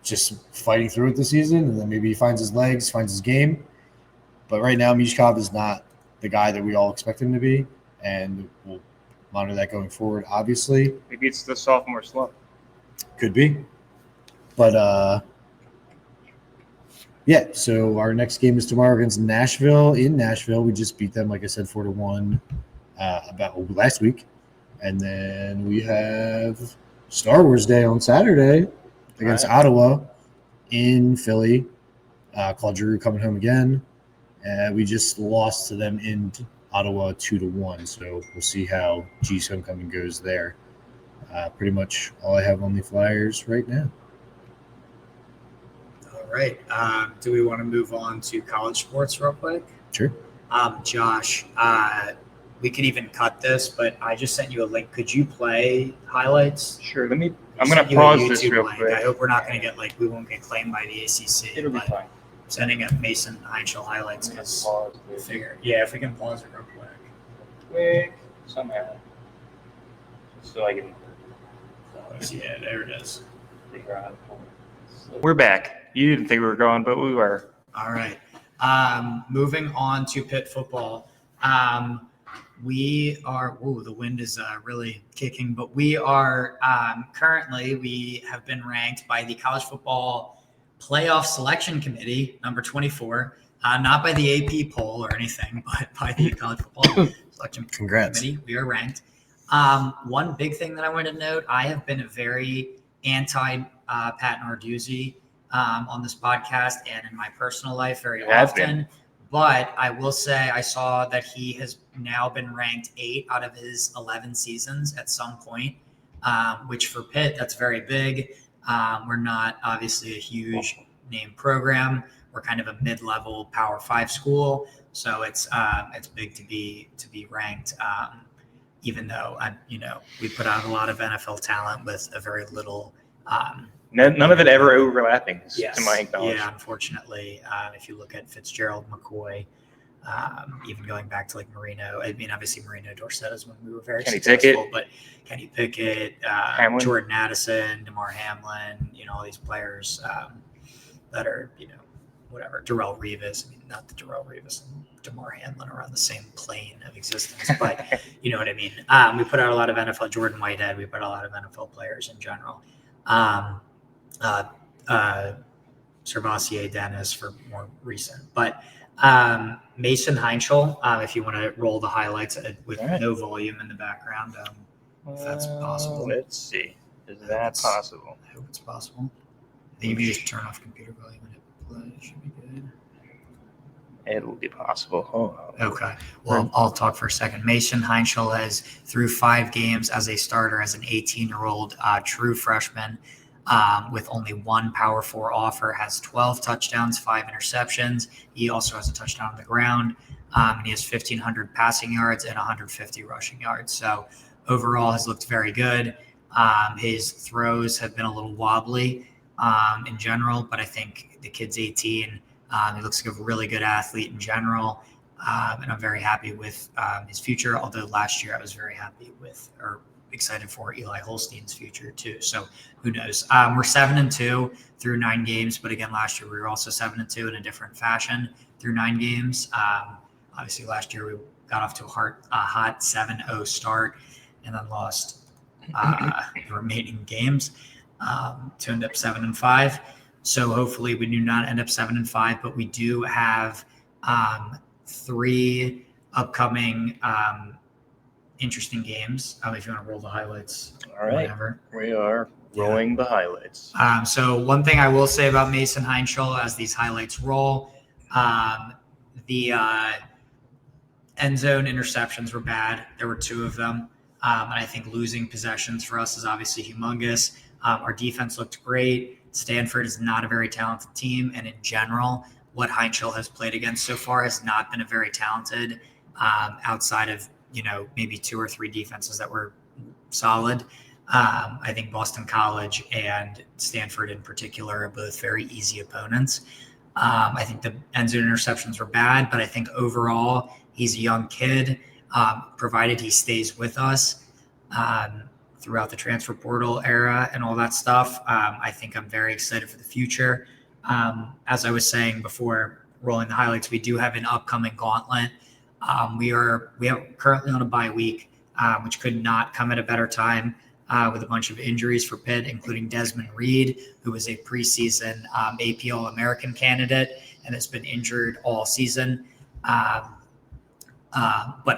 just fighting through it this season and then maybe he finds his legs, finds his game. But right now, Mishkov is not the guy that we all expect him to be, and we'll monitor that going forward, obviously. Maybe it's the sophomore slump. Could be. But, yeah, so our next game is tomorrow against Nashville. In Nashville, we just beat them, like I said, 4-1 about last week. And then we have Star Wars Day on Saturday against Ottawa in Philly. Claude Giroux coming home again. We just lost to them in Ottawa 2-1. So we'll see how G's homecoming goes there. Pretty much all I have on the Flyers right now. All right. Do we want to move on to college sports real quick? Sure. Josh, we could even cut this, but I just sent you a link. Could you play highlights? Sure. I'm going to pause this real quick. I hope we're not going to get we won't get claimed by the ACC. It'll be fine. I'm sending up Mason Heinschel highlights because if we can pause it real quick. Somehow. So I can. Yeah, there it is. We're back. You didn't think we were gone, but we were. All right. Moving on to Pitt football. We are, the wind is really kicking, but we are currently, we have been ranked by the College Football Playoff Selection Committee, number 24, not by the AP poll or anything, but by the College Football Selection Committee. We are ranked. One big thing that I wanted to note, I have been a very anti Pat Narduzzi on this podcast and in my personal life very often. But I will say I saw that he has now been ranked 8 out of his 11 seasons at some point, which for Pitt, that's very big. We're not obviously a huge name program. We're kind of a mid-level Power 5 school, so it's big to be ranked. Even though we put out a lot of NFL talent with a very little. None of it ever overlapping, to my knowledge. Yeah, unfortunately, if you look at Fitzgerald, McCoy, even going back to like Marino, I mean, obviously Marino Dorsett is when we were very successful, but Kenny Pickett, Jordan Addison, DeMar Hamlin, all these players that are, whatever, Darrelle Revis. I mean, not that Darrelle Revis and DeMar Hamlin are on the same plane of existence, but you know what I mean? We put out a lot of NFL, Jordan Whitehead, we put out a lot of NFL players in general. Servassier Dennis for more recent, but Mason Heinschel, if you want to roll the highlights with no volume in the background, if that's possible. Let's see. Is that possible? I hope it's possible. Maybe just turn off computer volume and hit play. It should be good. It will be possible. Oh. Okay. Well, I'll talk for a second. Mason Heinschel has, through 5 games as a starter, as an 18-year-old true freshman, with only 1 Power 4 offer, has 12 touchdowns, 5 interceptions. He also has a touchdown on the ground. And he has 1,500 passing yards and 150 rushing yards. So overall has looked very good. His throws have been a little wobbly in general, but I think the kid's 18. He looks like a really good athlete in general. And I'm very happy with his future. Although last year I was very happy with, or excited for, Eli Holstein's future too. So who knows? We're 7-2 through 9 games, but again, last year we were also 7-2 in a different fashion through 9 games. Obviously, last year we got off to a hot 7-0 start and then lost the remaining games to end up 7-5. So hopefully we do not end up 7-5, but we do have 3 upcoming interesting games. If you want to roll the highlights. All right. Whenever. We are rolling the highlights. So one thing I will say about Mason Heinschel as these highlights roll, the end zone interceptions were bad. There were 2 of them. And I think losing possessions for us is obviously humongous. Our defense looked great. Stanford is not a very talented team. And in general, what Heinschel has played against so far has not been a very talented outside of, maybe 2 or 3 defenses that were solid. I think Boston College and Stanford in particular are both very easy opponents. I think the end zone interceptions were bad, but I think overall he's a young kid. Provided he stays with us throughout the transfer portal era and all that stuff, I think I'm very excited for the future. As I was saying before, rolling the highlights, we do have an upcoming gauntlet. We are currently on a bye week, which could not come at a better time with a bunch of injuries for Pitt, including Desmond Reed, who was a preseason AP All-American candidate and has been injured all season. But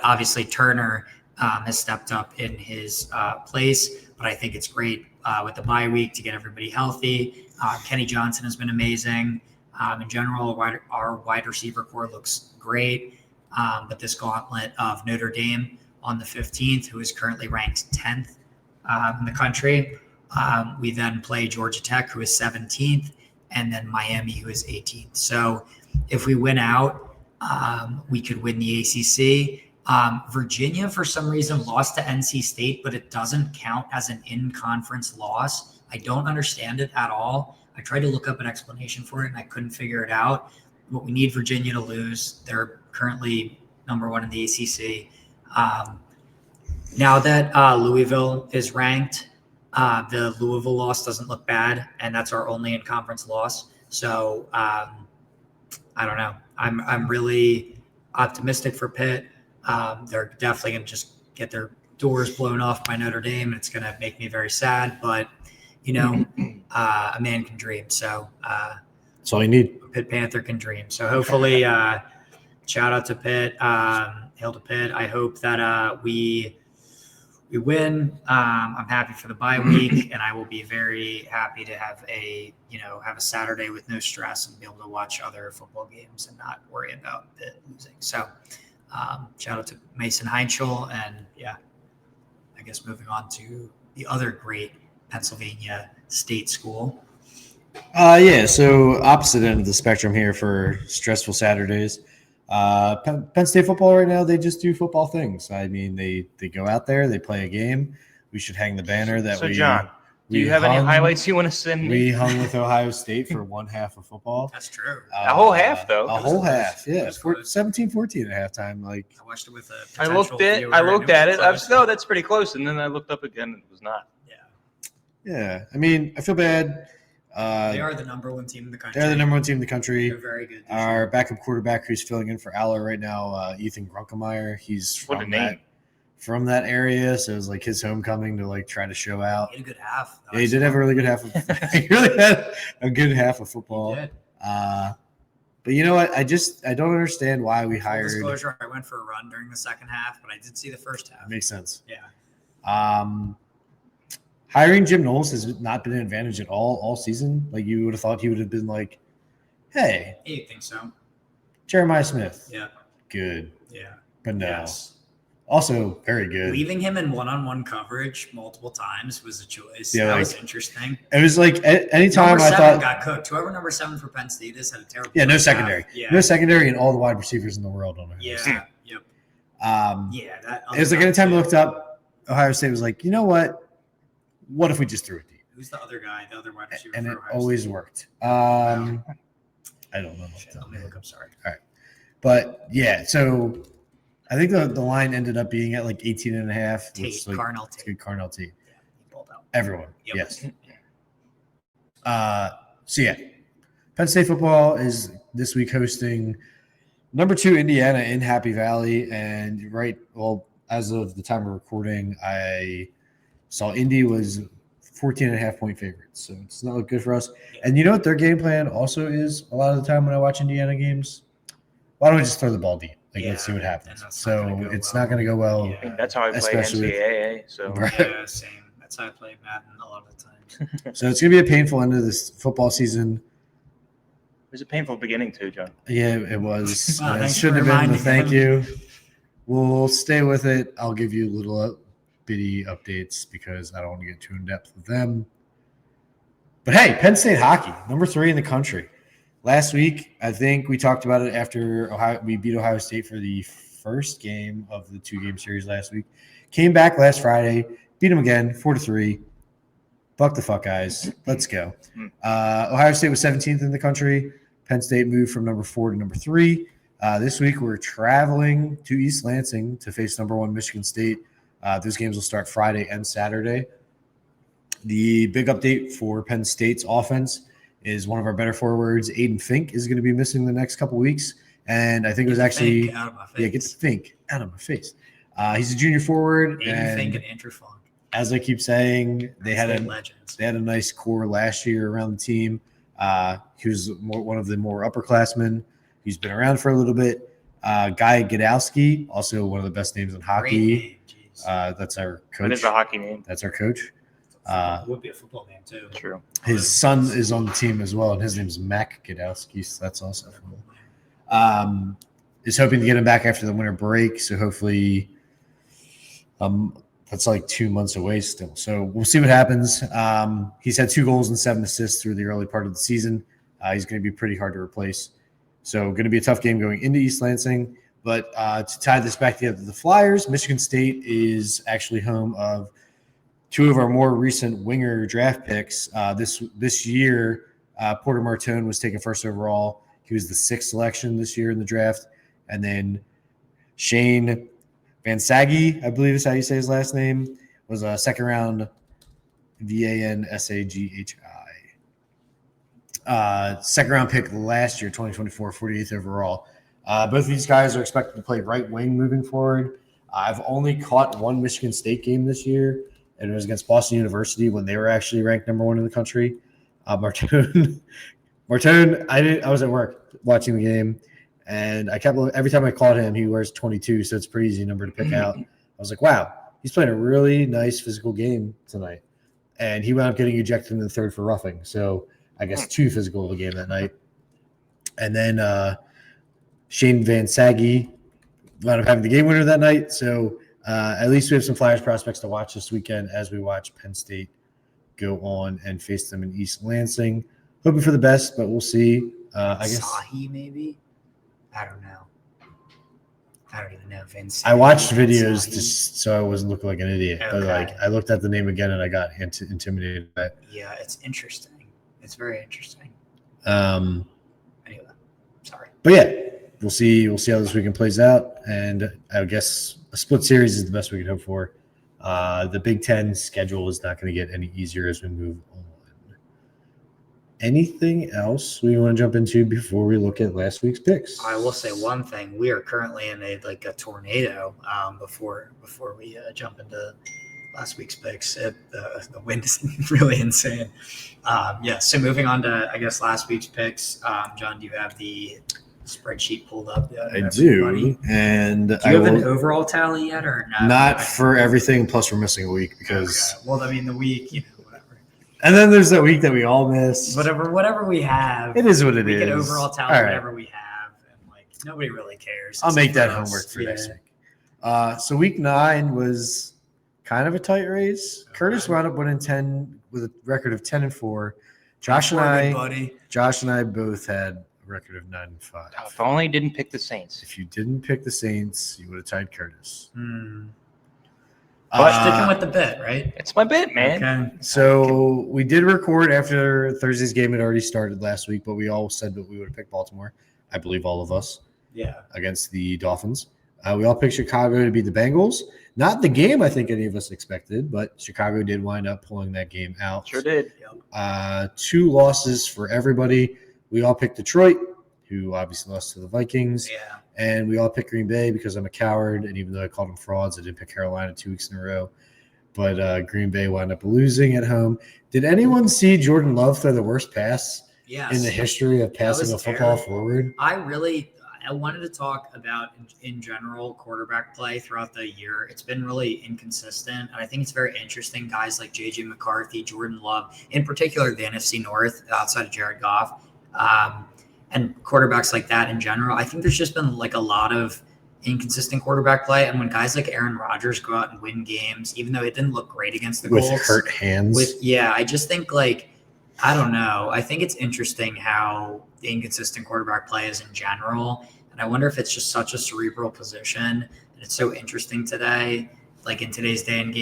obviously Turner has stepped up in his place. But I think it's great with the bye week to get everybody healthy. Kenny Johnson has been amazing. In general, our wide receiver core looks great. But this gauntlet of Notre Dame on the 15th, who is currently ranked 10th in the country. We then play Georgia Tech, who is 17th, and then Miami, who is 18th. So if we win out, we could win the ACC. Virginia, for some reason, lost to NC State, but it doesn't count as an in-conference loss. I don't understand it at all. I tried to look up an explanation for it, and I couldn't figure it out. But we need Virginia to lose. They're currently number 1 in the ACC. Now that Louisville is ranked, the Louisville loss doesn't look bad, and that's our only in-conference loss. So I don't know. I'm really optimistic for Pitt. They're definitely going to just get their doors blown off by Notre Dame. It's going to make me very sad, but a man can dream. So that's all you need. Pitt Panther can dream. So hopefully, shout out to Pitt, hail to Pitt. I hope that we we win, I'm happy for the bye week, and I will be very happy to have a Saturday with no stress and be able to watch other football games and not worry about it losing. So shout out to Mason Heinschel, and I guess moving on to the other great Pennsylvania State school. So opposite end of the spectrum here for stressful Saturdays. Penn State football right now, they just do football things. I mean, they go out there, they play a game. We should hang the banner that John, do you have any highlights you want to send me? We hung with Ohio State for one half of football. That's true. A whole half, though. A whole half, yeah. 17-14 at halftime. Like, I watched it with a I looked at it. No, that's pretty close. And then I looked up again and it was not. Yeah. I mean, I feel bad. They are the number one team in the country. They're the number one team in the country. They're very good. Our backup quarterback who's filling in for Aller right now, Ethan Grunkemeyer. He's from that area, so it was like his homecoming to like try to show out. He had a good half. Yeah, he did have a really good half. He really had a good half of football. He did. But you know what? I don't understand why we hired. Full disclosure, I went for a run during the second half, but I did see the first half. Makes sense. Yeah. Hiring Jim Knowles has not been an advantage at all season. Like, you would have thought he would have been like, hey. You think so? Jeremiah Smith. Yeah. Good. Yeah. But no. Yes. Also very good. Leaving him in one-on-one coverage multiple times was a choice. Yeah, that was interesting. It was like anytime number 7 I thought got cooked. Whoever number 7 for Penn State is had a terrible. Yeah, no secondary. Yeah. No secondary, and all the wide receivers in the world on it. Yeah. Yep. It was like anytime I looked up, Ohio State was like, you know what? What if we just threw it deep? Who's the other guy? The other wide receiver? And it Ohio always State? Worked. I don't know. Let me look up. Sorry. All right. But yeah, so I think the line ended up being at like 18 and a half. Tate, like, Carnell Tate. Good Carnell Tate. Yeah, he pulled out. Everyone. Yep. Yes. Penn State football is this week hosting number 2 Indiana in Happy Valley. And as of the time of recording, I saw Indy was 14.5 point favorites. So it's not look good for us. Yeah. And you know what their game plan also is a lot of the time when I watch Indiana games? Why don't we just throw the ball deep? Let's see what happens. So it's not going to go well. Yeah. That's how I play NCAA. So yeah, same. That's how I play Madden a lot of the times. So it's going to be a painful end of this football season. It was a painful beginning too, John. Yeah, it was. Well, it shouldn't have been. Thank you. We'll stay with it. I'll give you little bitty updates because I don't want to get too in depth with them. But hey, Penn State hockey, number 3 in the country. Last week, I think we talked about it after we beat Ohio State for the first game of the 2-game series last week. Came back last Friday, beat them again, 4-3. Buck the fuck, guys. Let's go. Ohio State was 17th in the country. Penn State moved from number 4 to number 3. This week, we're traveling to East Lansing to face number 1 Michigan State. Those games will start Friday and Saturday. The big update for Penn State's offense is one of our better forwards, Aiden Fink, is going to be missing the next couple weeks. And I think it was actually – out of my face. Get Fink out of my face. He's a junior forward. Aiden Fink and Andrew Funk. As I keep saying, they had legends. They had a nice core last year around the team. He was one of the more upperclassmen. He's been around for a little bit. Guy Gadowski, also one of the best names in hockey. That's our coach. That is a hockey name. That's our coach. It would be a football name too. True. His son is on the team as well, and his name's Mac Gadowski. So that's also cool. Is hoping to get him back after the winter break. So hopefully, that's like 2 months away still. So we'll see what happens. He's had 2 goals and 7 assists through the early part of the season. He's going to be pretty hard to replace. So going to be a tough game going into East Lansing. But to tie this back together, the Flyers, Michigan State is actually home of 2 of our more recent winger draft picks. This year, Porter Martone was taken first overall. He was the 6th selection this year in the draft. And then Shane Van Saghi, I believe is how you say his last name, was a second-round VANSAGHI. Second-round pick last year, 2024, 48th overall. Both of these guys are expected to play right wing moving forward. I've only caught 1 Michigan State game this year, and it was against Boston University when they were actually ranked number 1 in the country. Martone, I was at work watching the game, and every time I called him, he wears 22, so it's a pretty easy number to pick out. I was like, wow, He's playing a really nice physical game tonight. And he wound up getting ejected in the third for roughing. So I guess too physical of a game that night. And then Shane Van Saggy wound up having the game winner that night. So at least we have some Flyers prospects to watch this weekend as we watch Penn State go on and face them in East Lansing. Hoping for the best, but we'll see. I guess Sahi maybe. I don't know. I don't even know. I watched videos just so I wasn't looking like an idiot. Okay. But like I looked at the name again and I got intimidated by it. Yeah, it's interesting. It's very interesting. Anyway, sorry. But yeah, we'll see how this weekend plays out. And I guess a split series is the best we can hope for. The Big Ten schedule is not going to get any easier as we move on. Anything else we want to jump into before we look at last week's picks? I will say one thing: we are currently in a tornado. Before we jump into last week's picks, the wind is really insane. So moving on to last week's picks. John, do you have the spreadsheet pulled up yet? I do. And do you have an overall tally yet, or no? Not for everything. Plus, we're missing a week because. Okay. Well, I mean, the week, whatever. And then there's that week that we all miss. Whatever we have. It is what it is. We can overall tally whatever we have, and nobody really cares. I'll make that homework for next week. So week 9 was kind of a tight race. Okay. Curtis wound up winning 10 with a record of 10-4. Josh and I both had a record of 9-5. If I only didn't pick the Saints. If you didn't pick the Saints, you would have tied Curtis. Sticking with the bet, right? It's my bet, man. Okay. So we did record after Thursday's game had already started last week, but we all said that we would have picked Baltimore. I believe all of us. Yeah. Against the Dolphins. We all picked Chicago to beat the Bengals. Not the game I think any of us expected, but Chicago did wind up pulling that game out. Sure did. 2 losses for everybody. We all picked Detroit, who obviously lost to the Vikings. Yeah. And we all picked Green Bay because I'm a coward. And even though I called them frauds, I didn't pick Carolina 2 weeks in a row. But Green Bay wound up losing at home. Did anyone see Jordan Love throw the worst pass in the history of passing a football forward? I wanted to talk about, in general, quarterback play throughout the year. It's been really inconsistent. And I think it's very interesting. Guys like J.J. McCarthy, Jordan Love, in particular the NFC North, outside of Jared Goff, and quarterbacks like that in general. I think there's just been a lot of inconsistent quarterback play. And when guys like Aaron Rodgers go out and win games, even though it didn't look great against the Colts. With hurt hands. I just think I don't know. I think it's interesting how the inconsistent quarterback play is in general. And I wonder if it's just such a cerebral position. And it's so interesting today, in today's day and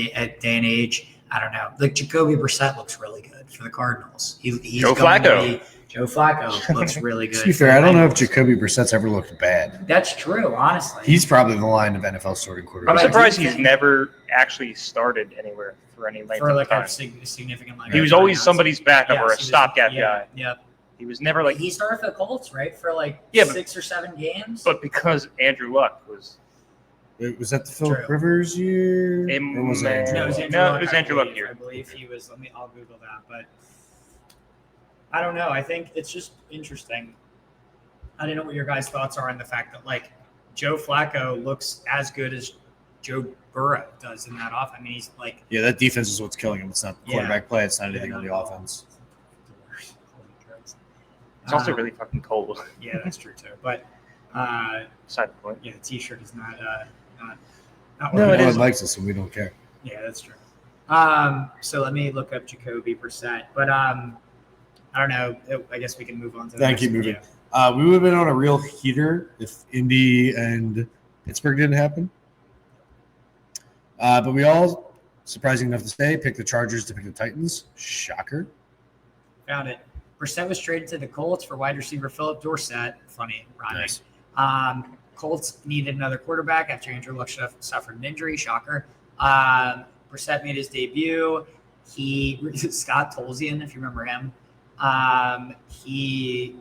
age. I don't know. Jacoby Brissett looks really good for the Cardinals. He's Joe Flacco. Joe Flacco looks really good. To be fair, I don't know if Jacoby Brissett's ever looked bad. That's true, honestly. He's probably the line of NFL starting quarterback. I'm surprised he's never actually started anywhere for any length of time. A significant length. He was always somebody's backup or a stopgap guy. Yep. He was never He started for the Colts, right? For 6 or 7 games. But because Andrew Luck was. Was that the Philip Rivers year? It was Andrew Luck year. I believe he was. I'll Google that, but. I don't know. I think it's just interesting. I don't know what your guys' thoughts are on the fact that Joe Flacco looks as good as Joe Burrow does in that offense. I mean, he's that defense is what's killing him. It's not the quarterback play. It's not anything on the offense. It's also really fucking cold. Yeah, that's true too. But side point. Yeah, the T-shirt is not. No, it is. Likes us, and we don't care. Yeah, that's true. So let me look up Jacoby Brissett, but I don't know. I guess we can move on to the next keep moving. We would have been on a real heater if Indy and Pittsburgh didn't happen. But we all, surprising enough to say, picked the Chargers to pick the Titans. Shocker. Found it. Brissett was traded to the Colts for wide receiver Philip Dorsett. Funny rhyming. Nice. Colts needed another quarterback after Andrew Luck suffered an injury. Shocker. Brissett made his debut. Scott Tolzien, if you remember him. He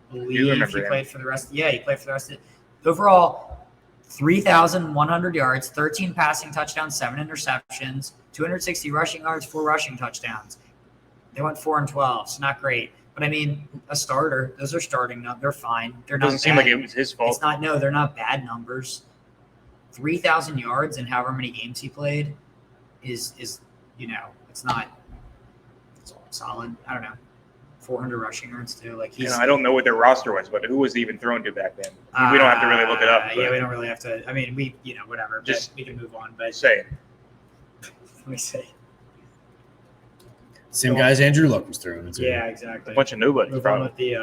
played for the rest. Yeah, he played for the rest of it. Overall, 3,100 yards, 13 passing touchdowns, 7 interceptions, 260 rushing yards, 4 rushing touchdowns. They went 4-12. It's not great, but I mean, a starter. Those are starting. They're fine. They're not. Doesn't seem like it was his fault. It's not. No, they're not bad numbers. 3,000 yards and however many games he played is it's not solid. I don't know. 400 rushing yards too. Like I don't know what their roster was, but who was he even thrown to back then? We don't have to really look it up. Yeah, we don't really have to. I mean, whatever. Just we can move on. But say it. Let me say. Same guys Andrew Luck was throwing into. Yeah, exactly. A bunch of nobody. Move on with the,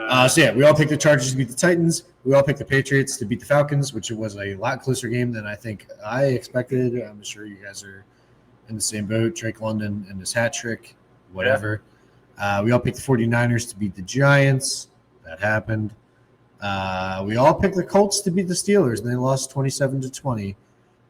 we all picked the Chargers to beat the Titans. We all picked the Patriots to beat the Falcons, which was a lot closer game than I think I expected. I'm sure you guys are in the same boat. Drake London and his hat trick, whatever. Yeah. We all picked the 49ers to beat the Giants. That happened. We all picked the Colts to beat the Steelers, and they lost 27-20.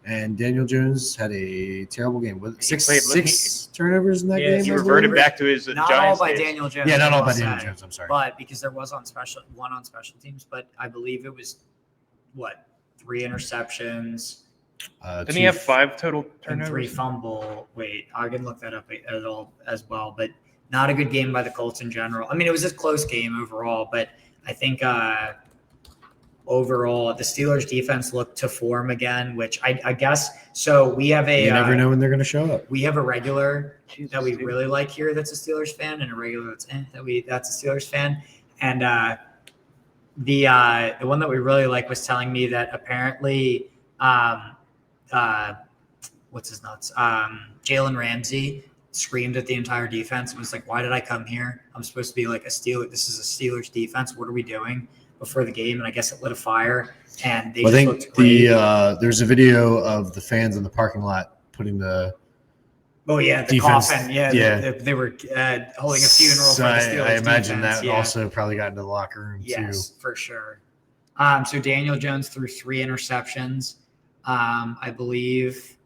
And Daniel Jones had a terrible game with six turnovers in that game. He reverted back to his not Giants all by days. Daniel Jones. Yeah, not all by Daniel Jones. I'm sorry, but because there was one on special teams, but I believe it was 3 interceptions. Didn't he have 5 total turnovers? And 3 fumble. Wait, I can look that up as well. But not a good game by the Colts in general. I mean, it was a close game overall, but I think overall the Steelers defense looked to form again, which I guess. So we have you never know when they're going to show up. We have a regular that we really like here that's a Steelers fan, and a regular that's a Steelers fan. And the one that we really like was telling me that apparently what's his nuts? Jalen Ramsey screamed at the entire defense and was like, "Why did I come here? I'm supposed to be like a Steeler. This is a Steelers defense. What are we doing?" Before the game, and I guess it lit a fire. And they looked great. There's a video of the fans in the parking lot putting the the defense, coffin. Yeah. They were holding a funeral for the Steelers. I imagine defense. that also probably got into the locker room too. Yes, for sure. So Daniel Jones threw 3 interceptions. I believe.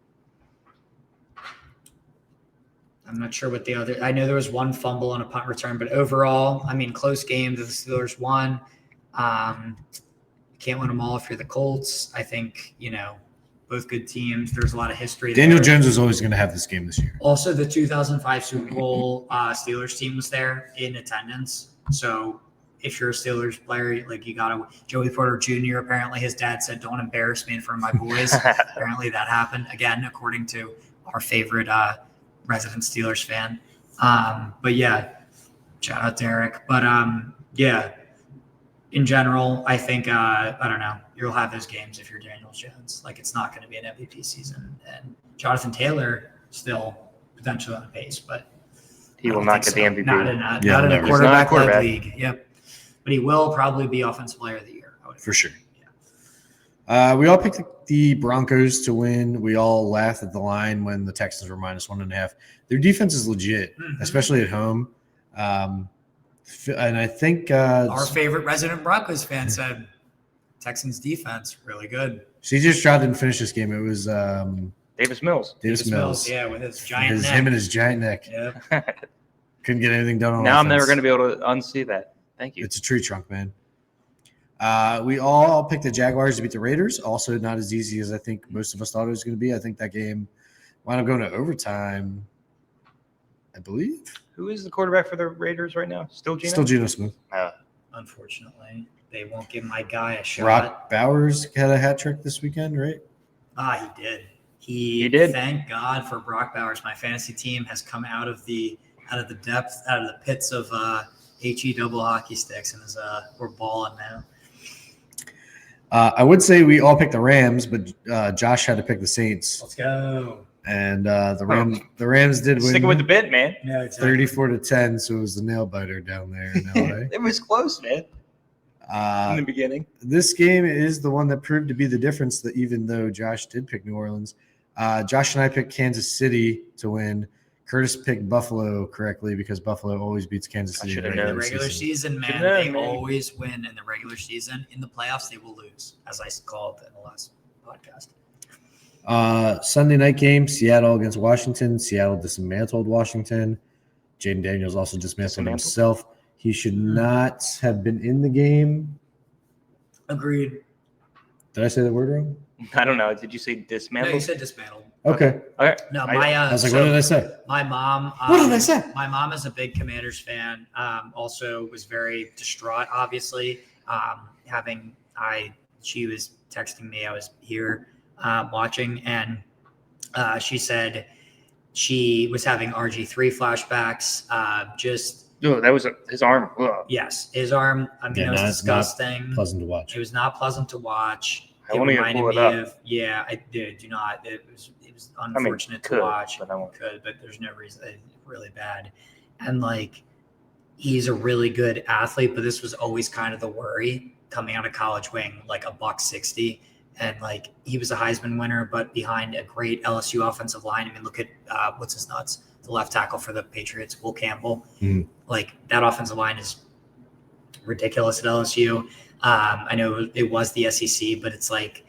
I'm not sure what the other. I know there was 1 fumble on a punt return, but overall, I mean, close game that the Steelers won. Can't win them all if you're the Colts. I think, both good teams. There's a lot of history. Daniel Jones was always going to have this game this year. Also, the 2005 Super Bowl Steelers team was there in attendance. So if you're a Steelers player, like you got to – Joey Porter Jr., apparently his dad said, "Don't embarrass me in front of my boys." Apparently that happened, again, according to our favorite resident Steelers fan. But, yeah, shout out Derek. But, in general, I think, I don't know, you'll have those games if you're Daniel Jones. Like, it's not going to be an MVP season. And Jonathan Taylor still potentially on the pace, but he will not get the MVP. Not in a quarterback-led league. Yep. But he will probably be Offensive Player of the Year. For sure. Yeah. We all picked the Broncos to win. We all laughed at the line when the Texans were -1.5. Their defense is legit, especially at home. And I think our favorite resident Broncos fan said Texans defense really good. CJ Stroud didn't finish this game. It was Davis Mills. Davis Mills. Yeah, with his giant neck. Him and his giant neck. Yep. Couldn't get anything done on Now offense. I'm never going to be able to unsee that. Thank you. It's a tree trunk, man. We all picked the Jaguars to beat the Raiders. Also not as easy as I think most of us thought it was going to be. I think that game wound up going to overtime, I believe. Who is the quarterback for the Raiders right now? Still Geno? Still Geno Smith. Unfortunately, they won't give my guy a shot. Brock Bowers had a hat trick this weekend, right? He did. He did. Thank God for Brock Bowers. My fantasy team has come out of the depths, out of the pits of HE double hockey sticks, and we're balling now. I would say we all picked the Rams, but Josh had to pick the Saints. Let's go. And the Rams did win. Sticking with the bit, man. Yeah, exactly. 34-10, so it was the nail biter down there in LA. It was close, man. In the beginning. This game is the one that proved to be the difference, that even though Josh did pick New Orleans. Josh and I picked Kansas City to win. Curtis picked Buffalo correctly because Buffalo always beats Kansas City in the regular season, man. They always win in the regular season. In the playoffs, they will lose, as I called in the last podcast. Sunday night game, Seattle against Washington. Seattle dismantled Washington. Jaden Daniels also dismantled himself. He should not have been in the game. Agreed. Did I say the word wrong? I don't know. Did you say dismantled? No, you said dismantled. Okay. Okay. No, I was like, what did I say? My mom. What did I say? My mom is a big Commanders fan. Also was very distraught, obviously. She was texting me. I was here. watching, and she said she was having RG3 flashbacks. That was his arm. Ugh. Yes, his arm. I mean, it was disgusting. Not pleasant to watch. It was not pleasant to watch. I want to pull it up. I did. Do not. It was unfortunate to watch. But I won't. But there's no reason. It's really bad, and like he's a really good athlete. But this was always kind of the worry coming out of college, weighing like $160, and like he was a Heisman winner, but behind a great LSU offensive line. I mean, look at what's his nuts. The left tackle for the Patriots, Will Campbell. Like that offensive line is ridiculous at LSU. I know it was the SEC, but it's like,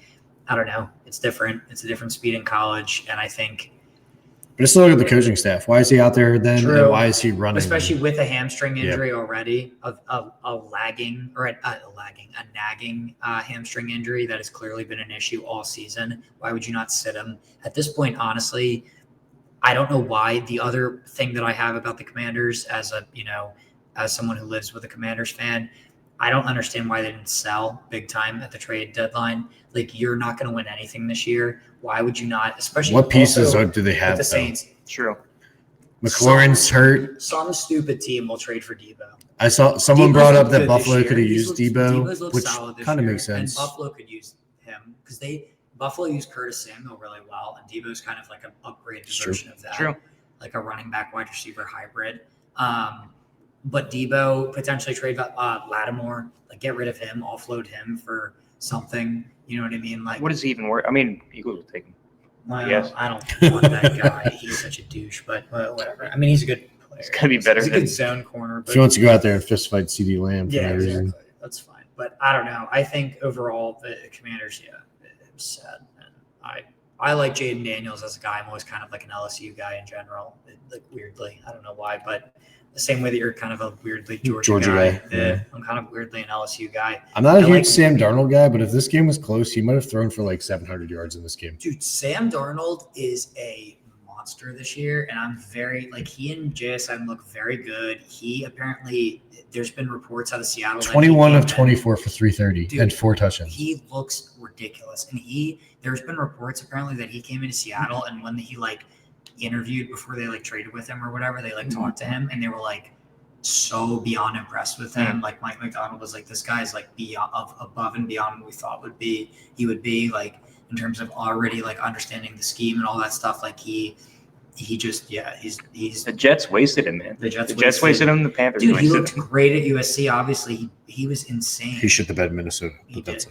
I don't know. It's different. It's a different speed in college. And I think. But just look at the coaching staff. Why is he out there then? True. And why is he running? Especially with a hamstring injury already, a nagging hamstring injury that has clearly been an issue all season. Why would you not sit him? At this point, honestly, I don't know why. The other thing that I have about the Commanders as someone who lives with a Commanders fan, I don't understand why they didn't sell big time at the trade deadline. Like, you're not going to win anything this year. Why would you not? Especially what pieces do they have? The Saints. True. McLaurin's hurt. Some stupid team will trade for Debo. I saw someone brought up that Buffalo could have used Debo, which kind of makes sense. And Buffalo could use him because Buffalo used Curtis Samuel really well, and Debo's kind of like an upgraded version of that. True. Like a running back wide receiver hybrid. But Debo potentially trade Lattimore, like get rid of him, offload him for something. You know what I mean? Like, what is he even worth? I mean, Eagles will take him. Well, yes. I don't want that guy. He's such a douche, but whatever. I mean, he's a good player. He's gonna be better. He's a good zone corner. But if he wants to go out there and fist fight CD Lamb, yeah, exactly. That's fine. But I don't know. I think overall the Commanders, it was sad. And I like Jaden Daniels as a guy. I'm always kind of like an LSU guy in general. Like weirdly, I don't know why, but the same way that you're kind of a weirdly Georgia guy. Yeah. I'm kind of weirdly an LSU guy. I'm not a huge Sam Darnold guy, but if this game was close, he might have thrown for like 700 yards in this game. Dude, Sam Darnold is a monster this year, and I'm very he and JSN look very good. He apparently, there's been reports out of Seattle. 21 of 24 for 330 and 4 touchdowns. He looks ridiculous, and there's been reports apparently that he came into Seattle, and when he interviewed before they traded with him or whatever, they talked to him, and they were so beyond impressed with him. Like Mike McDonald was this guy's beyond above and beyond what we thought he would be in terms of already understanding the scheme and all that stuff. He's the Jets wasted him, man. The Jets wasted him. The Panthers dude, wasted he looked him. Great at USC. Obviously, he was insane. He shit the bed in Minnesota. He did.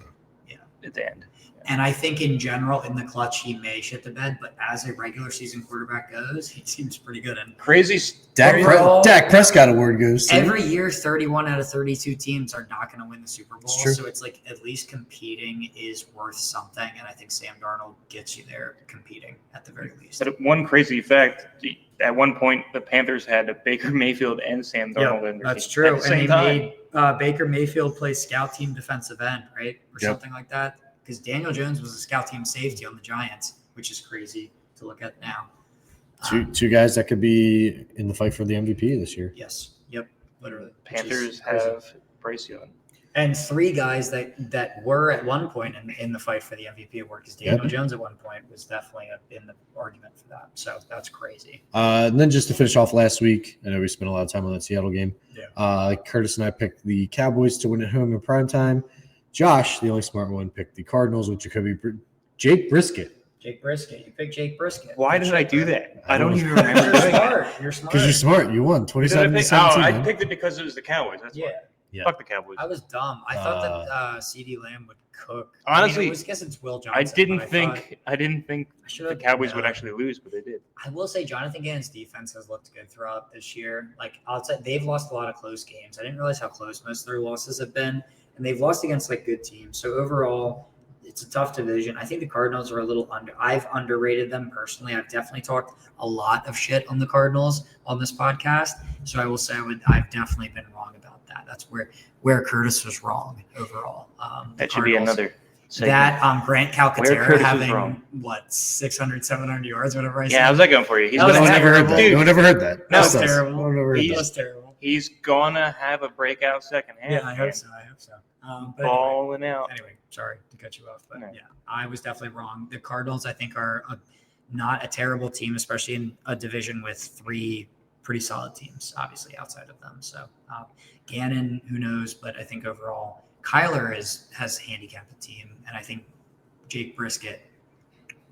At the end. And I think in general, in the clutch, he may shit the bed, but as a regular season quarterback goes, he seems pretty good. And crazy. Dak Prescott award goes to every year. 31 out of 32 teams are not going to win the Super Bowl, so it's at least competing is worth something. And I think Sam Darnold gets you there competing at the very least. But one crazy fact: at one point, the Panthers had Baker Mayfield and Sam Darnold in their that's team true. at the same time. Made Baker Mayfield play scout team defensive end, right, or something like that. Because Daniel Jones was a scout team safety on the Giants, which is crazy to look at now. Two guys that could be in the fight for the MVP this year. Yes. Yep. Literally. Panthers have Bryce Young. And 3 guys that were at one point in the fight for the MVP award, because Daniel Jones at one point was definitely in the argument for that. So that's crazy. And then just to finish off last week, I know we spent a lot of time on that Seattle game. Yeah. Curtis and I picked the Cowboys to win at home in primetime. Josh, the only smart one, picked the Cardinals with Jake Brisket. Jake Brisket. You picked Jake Brisket. Why did I do that? I don't even remember. You're smart. Because you're smart. You won 27-17. I picked it because it was the Cowboys. That's why. Yeah. Fuck the Cowboys. I was dumb. I thought that CeeDee Lamb would cook. Honestly, I guess it's Will Johnson. I didn't think the Cowboys would actually lose, but they did. I will say Jonathan Gannon's defense has looked good throughout this year. Outside, they've lost a lot of close games. I didn't realize how close most of their losses have been, and they've lost against good teams. So overall, it's a tough division. I think the Cardinals are a little I've underrated them personally. I've definitely talked a lot of shit on the Cardinals on this podcast. So I will say I've definitely been wrong about that. That's where Curtis was wrong overall. That should be another segment. That Grant Calcaterra having 600, 700 yards, whatever I said. Yeah, how's that going for you? No one ever heard that. No one ever heard that. That was terrible. That was terrible. He's gonna have a breakout second half. Yeah, I hope so. But balling out. Anyway, sorry to cut you off, but No. yeah, I was definitely wrong. The Cardinals, I think, are not a terrible team, especially in a division with 3 pretty solid teams, obviously outside of them. So Gannon, who knows? But I think overall, Kyler has handicapped the team, and I think Jake Brisket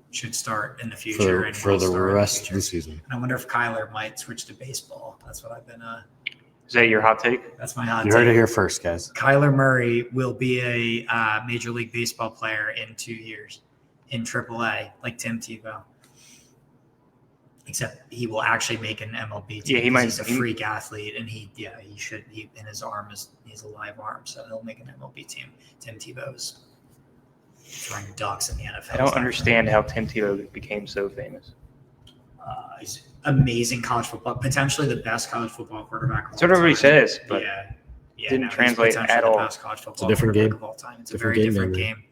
should start in the future for the rest of the season. And I wonder if Kyler might switch to baseball. That's what I've been. Is that your hot take? That's my hot take. You heard it here first, guys. Kyler Murray will be a Major League Baseball player in 2 years in AAA, like Tim Tebow. Except he will actually make an MLB team. Yeah, he might. He's a freak athlete, and he should. And his arm he's a live arm, so he'll make an MLB team. Tim Tebow's throwing ducks in the NFL. I don't understand how Tim Tebow became so famous. He's amazing college football, potentially the best college football quarterback. That's what everybody says, but didn't translate at all. It's a different game. Of all time. It's a very different game.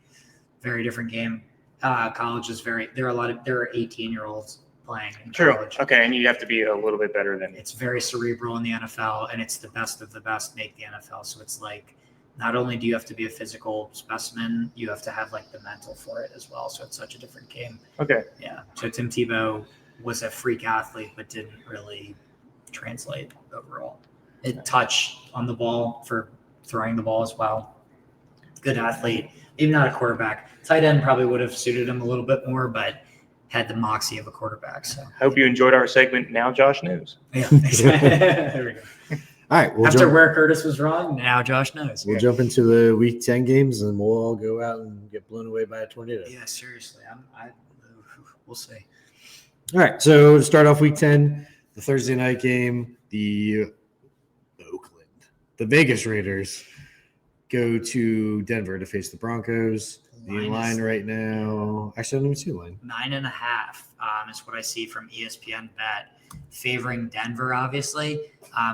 Very different game. College is there are 18-year-olds playing in college. Okay, and you have to be a little bit better than. It's very cerebral in the NFL, and it's the best of the best make the NFL. So it's like, not only do you have to be a physical specimen, you have to have like the mental for it as well. So it's such a different game. Okay. Yeah. So Tim Tebow was a freak athlete, but didn't really translate overall. It touched on the ball for throwing the ball as well. Good athlete, maybe not a quarterback. Tight end probably would have suited him a little bit more, but had the moxie of a quarterback. So hope you enjoyed our segment. Now Josh knows. Yeah. There we go. All right. After where Curtis was wrong, now Josh knows. We'll jump into the Week 10 games, and we'll all go out and get blown away by a tornado. Yeah, seriously. We'll see. All right. So to start off Week 10, the Thursday night game, the Vegas Raiders go to Denver to face the Broncos. The line right now, actually, I don't even see the line. 9.5 is what I see from ESPN Bet, favoring Denver, obviously.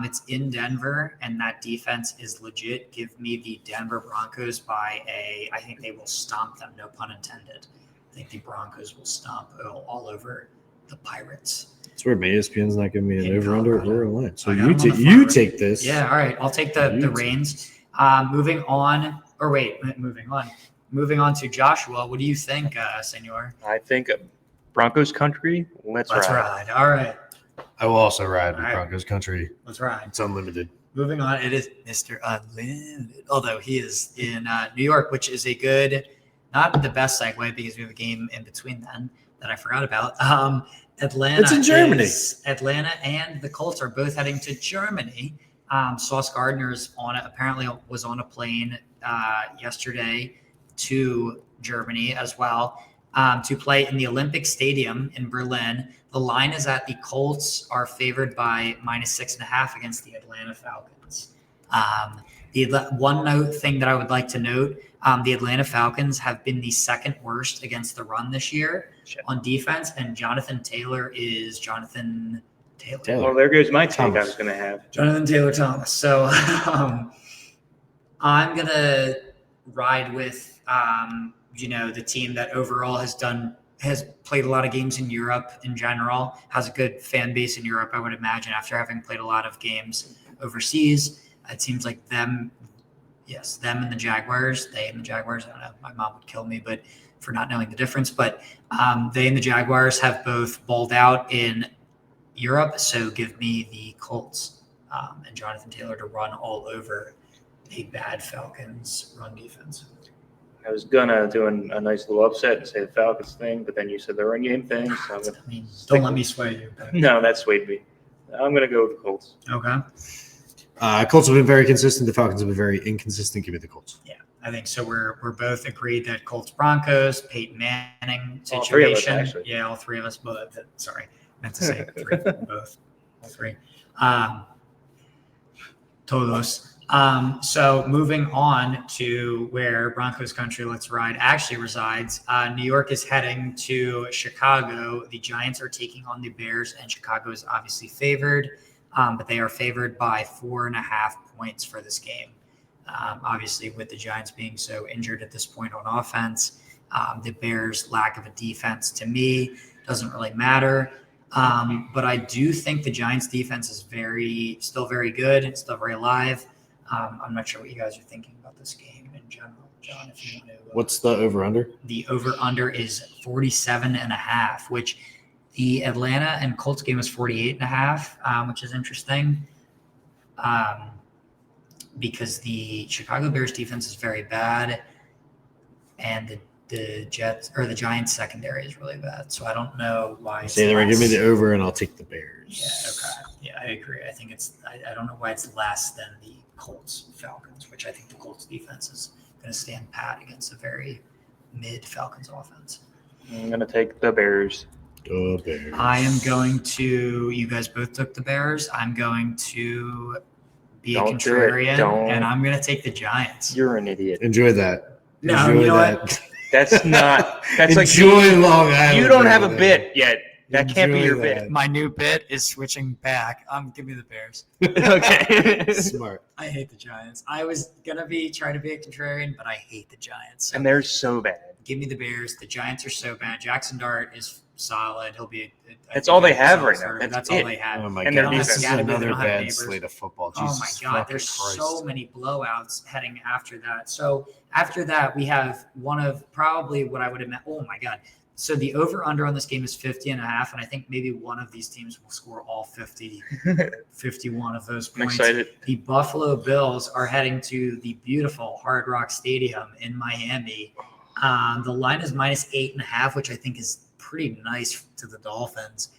It's in Denver, and that defense is legit. Give me the Denver Broncos I think they will stomp them, no pun intended. I think the Broncos will stomp all over the Pirates. That's where ESPN's not giving me an over-under or a line. So you take this. Yeah, all right. I'll take the reins. Moving on to Joshua. What do you think, Senor? I think Broncos country. Let's ride. All right. I will also ride with Broncos country. Let's ride. It's unlimited. Moving on, it is Mr. Unlimited. Although he is in New York, which is a good, not the best segue because we have a game in between then that I forgot about. Atlanta. It's in Germany. Atlanta and the Colts are both heading to Germany. Sauce Gardner apparently was on a plane yesterday to Germany as well to play in the Olympic Stadium in Berlin. The line is that the Colts are favored by -6.5 against the Atlanta Falcons. The one thing that I would like to note, the Atlanta Falcons have been the second worst against the run this year on defense, and Jonathan Taylor is Jonathan Taylor. Well, there goes my take I was going to have. Jonathan Taylor Thomas. So I'm going to ride with, the team that overall has played a lot of games in Europe in general, has a good fan base in Europe, I would imagine, after having played a lot of games overseas. It seems like them and the Jaguars, I don't know, my mom would kill me, but for not knowing the difference, but they and the Jaguars have both balled out in Europe. So give me the Colts and Jonathan Taylor to run all over a bad Falcons run defense. I was gonna do a nice little upset and say the Falcons thing, but then you said the run game thing. So don't let me sway you. But. No, that swayed me. I'm gonna go with the Colts. Okay. Colts have been very consistent. The Falcons have been very inconsistent. Give me the Colts. Yeah, I think so. We're both agreed that Colts Broncos, Peyton Manning situation. All three of us, actually. Yeah, all three of us. Both. Sorry, meant to say three. Both. All three. Todos. So moving on to where Broncos country Let's Ride actually resides. New York is heading to Chicago. The Giants are taking on the Bears, and Chicago is obviously favored, but they are favored by 4.5 points for this game. Obviously, with the Giants being so injured at this point on offense, the Bears' lack of a defense to me doesn't really matter. But I do think the Giants' defense is still very good. It's still very alive. I'm not sure what you guys are thinking about this game. in general, John, if you want to. What's the over-under? The over-under is 47.5, which the Atlanta and Colts game was 48.5, which is interesting. Because the Chicago Bears defense is very bad, and the Giants secondary is really bad. So I don't know why. Say they're gonna give me the over, and I'll take the Bears. Yeah, okay. Yeah, I agree. I think I don't know why it's less than the Colts Falcons, which I think the Colts defense is going to stand pat against a very mid Falcons offense. I'm going to take the Bears. The Bears. I am going to. You guys both took the Bears. I'm going to be a contrarian, and I'm going to take the Giants. You're an idiot. Enjoy that. No, Enjoy you know that. what? That's not. That's Enjoy Long Island. You don't have a bit yet. That can't be your bit. My new bit is switching back. Give me the Bears. Okay. Smart. I hate the Giants. I was gonna trying to be a contrarian, but I hate the Giants. So and they're so bad. Give me the Bears. The Giants are so bad. Jackson Dart is solid. He'll be. That's all they have right now. That's all they have. Oh my And god! their This is defense. another bad slate of football. Jesus oh my god! There's Christ. so many blowouts heading after that. So after that, we have one of probably what I would have meant. Oh my god! So the over-under on this game is 50.5, and I think maybe one of these teams will score all 51 of those points. I'm excited. The Buffalo Bills are heading to the beautiful Hard Rock Stadium in Miami. The line is -8.5, which I think is pretty nice to the Dolphins.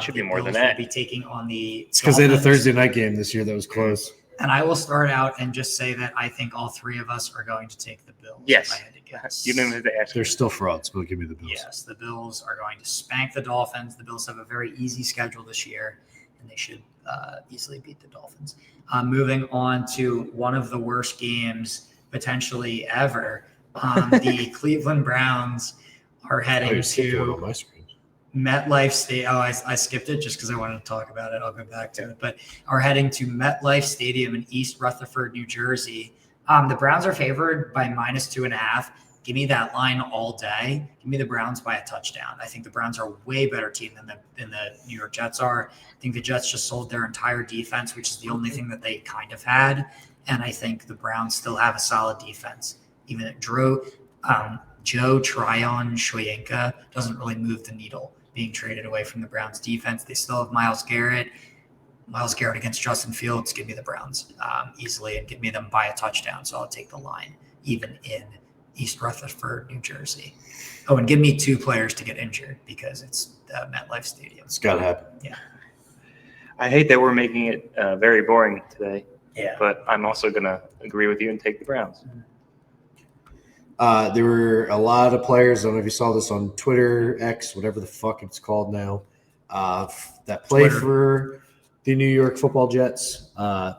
Should be more Bills than that. will be taking on the It's because they had a Dolphins. Thursday night game this year that was close. And I will start out and just say that I think all three of us are going to take the Bills. Yes. If I had to guess. You didn't have to ask. They're still frauds, but give me the Bills. Yes, the Bills are going to spank the Dolphins. The Bills have a very easy schedule this year, and they should easily beat the Dolphins. Moving on to one of the worst games potentially ever. The Cleveland Browns are heading to on my screen. MetLife Stadium. Oh, I skipped it just because I wanted to talk about it. I'll go back to it. But are heading to MetLife Stadium in East Rutherford, New Jersey. The Browns are favored by -2.5. Give me that line all day. Give me the Browns by a touchdown. I think the Browns are a way better team than the New York Jets are. I think the Jets just sold their entire defense, which is the only thing that they kind of had. And I think the Browns still have a solid defense. Even at Joe Tryon-Shoyinka doesn't really move the needle being traded away from the Browns defense. They still have Myles Garrett. Myles Garrett against Justin Fields. Give me the Browns easily and give me them by a touchdown. So I'll take the line even in East Rutherford, New Jersey. Oh, and give me two players to get injured because it's MetLife Stadium. It's got to happen. Yeah. I hate that we're making it very boring today. Yeah. But I'm also going to agree with you and take the Browns. There were a lot of players. I don't know if you saw this on Twitter, X, whatever the fuck it's called now, that play Twitter. for the New York Football Jets.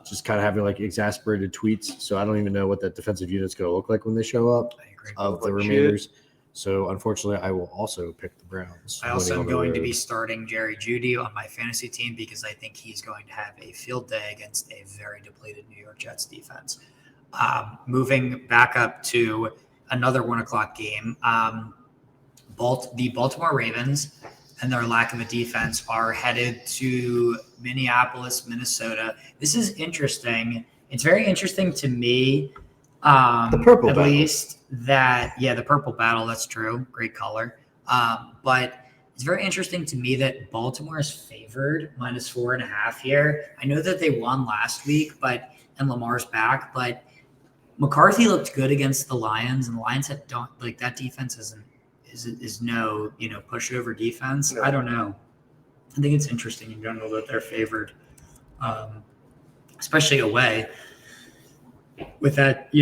Just kind of having like exasperated tweets. So I don't even know what that defensive unit's going to look like when they show up I agree. of the Legit. remainders. So unfortunately, I will also pick the Browns. I also am winning on the going to road. be starting Jerry Jeudy on my fantasy team because I think he's going to have a field day against a very depleted New York Jets defense. Moving back up to another 1:00 game, the Baltimore Ravens and their lack of a defense are headed to Minneapolis, Minnesota. This is interesting. It's very interesting to me. The purple at battle. least that, the purple battle. That's true. Great color. But it's very interesting to me that Baltimore is favored -4.5 here. I know that they won last week, and Lamar's back, but McCarthy looked good against the Lions, and the Lions that defense is no pushover defense. No. I don't know. I think it's interesting in general that they're favored, especially away. With that,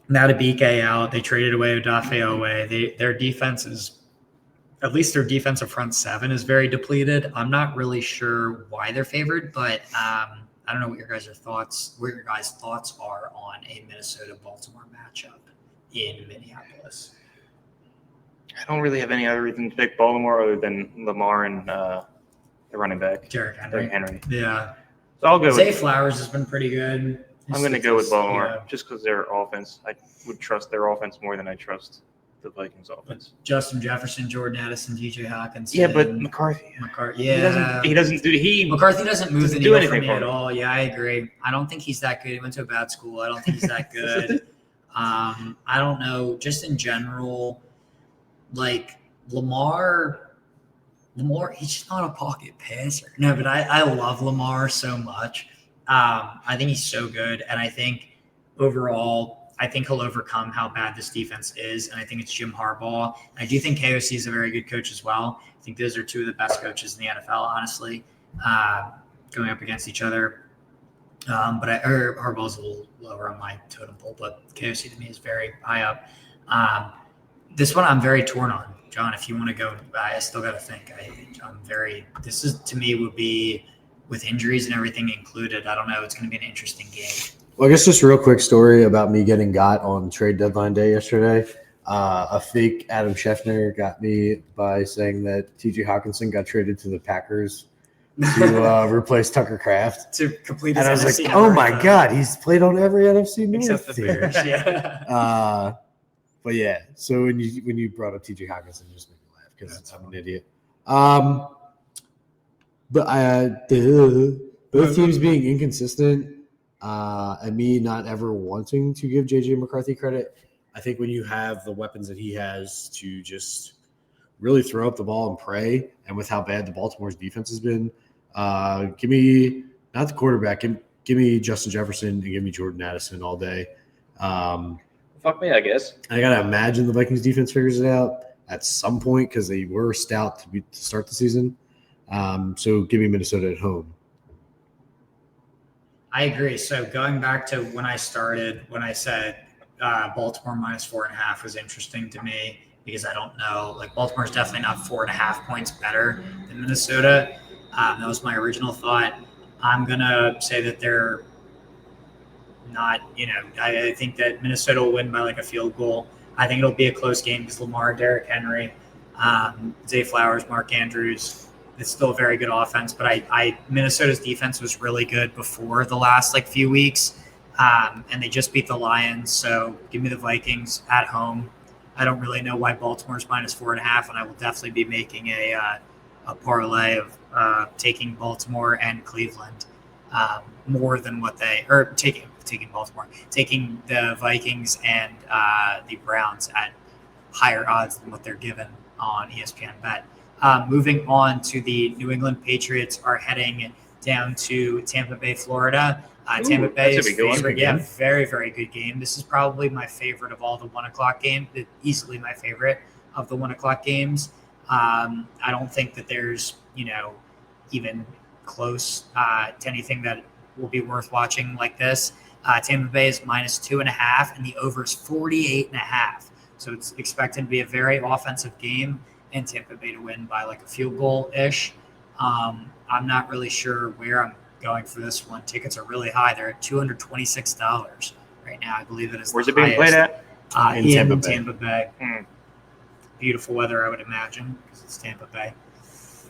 Matabike out, they traded away Odafe away. Their defense is, at least their defensive front seven is very depleted. I'm not really sure why they're favored, but I don't know what your guys' thoughts are on a Minnesota-Baltimore matchup in Minneapolis. I don't really have any other reason to pick Baltimore other than Lamar and the running back, Derrick Derrick Henry. Henry. Yeah. So I'll go Zay with Flowers has been pretty good. I'm going to go with Baltimore Yeah. just because their offense. I would trust their offense more than I trust the Vikings offense. Justin Jefferson, Jordan Addison, DJ Hawkins. Yeah, but McCarthy. Yeah. He doesn't do. McCarthy doesn't move the doesn't do needle anything for me for at me. all. Yeah, I agree. I don't think he's that good. He went to a bad school. I don't think he's that good. I don't know. Just in general, like Lamar, he's just not a pocket passer. No, but I love Lamar so much. I think he's so good. And I think overall, I think he'll overcome how bad this defense is. And I think it's Jim Harbaugh. And I do think KOC is a very good coach as well. I think those are two of the best coaches in the NFL, honestly, going up against each other. Harbaugh's a little lower on my totem pole, but KOC to me is very high up. This one I'm very torn on. John, if you want to go, I still got to think. This is to me would be with injuries and everything included. I don't know. It's going to be an interesting game. Well, I guess just a real quick story about me getting got on trade deadline day yesterday. A fake Adam Scheffner got me by saying that T.J. Hawkinson got traded to the Packers to replace Tucker Kraft. To complete his NFC. And I was like, oh my God, he's played on every NFC North except the Bears, yeah. But yeah, so when you brought up T.J. Hawkinson, just made me laugh because I'm an idiot. But both teams being inconsistent and me not ever wanting to give J.J. McCarthy credit, I think when you have the weapons that he has to just really throw up the ball and pray, and with how bad the Baltimore's defense has been, give me not the quarterback, give me Justin Jefferson and give me Jordan Addison all day. Fuck me, I guess. I gotta imagine the Vikings defense figures it out at some point because they were stout to start the season. So give me Minnesota at home. I agree. So going back to when I said Baltimore -4.5 was interesting to me because I don't know. Like Baltimore's definitely not 4.5 points better than Minnesota. That was my original thought. I'm gonna say that they're not, I think that Minnesota will win by like a field goal. I think it'll be a close game because Lamar, Derrick Henry, Zay Flowers, Mark Andrews, it's still a very good offense. But Minnesota's defense was really good before the last few weeks, and they just beat the Lions. So give me the Vikings at home. I don't really know why Baltimore's -4.5, and I will definitely be making a parlay of taking Baltimore and Cleveland more than what taking Baltimore, taking the Vikings and the Browns at higher odds than what they're given on ESPN Bet. Moving on to the New England Patriots are heading down to Tampa Bay, Florida. Tampa Bay is favorite. Yeah, very, very good game. This is probably my favorite of all the 1 o'clock games. Easily my favorite of the 1 o'clock games. I don't think that there's, even close to anything that will be worth watching like this. Tampa Bay is -2.5, and the over is 48.5. So it's expected to be a very offensive game, and Tampa Bay to win by like a field goal-ish. I'm not really sure where I'm going for this one. Tickets are really high. They're at $226 right now. I believe it is. Where's it being played at? In Tampa Bay. Beautiful weather, I would imagine, because it's Tampa Bay.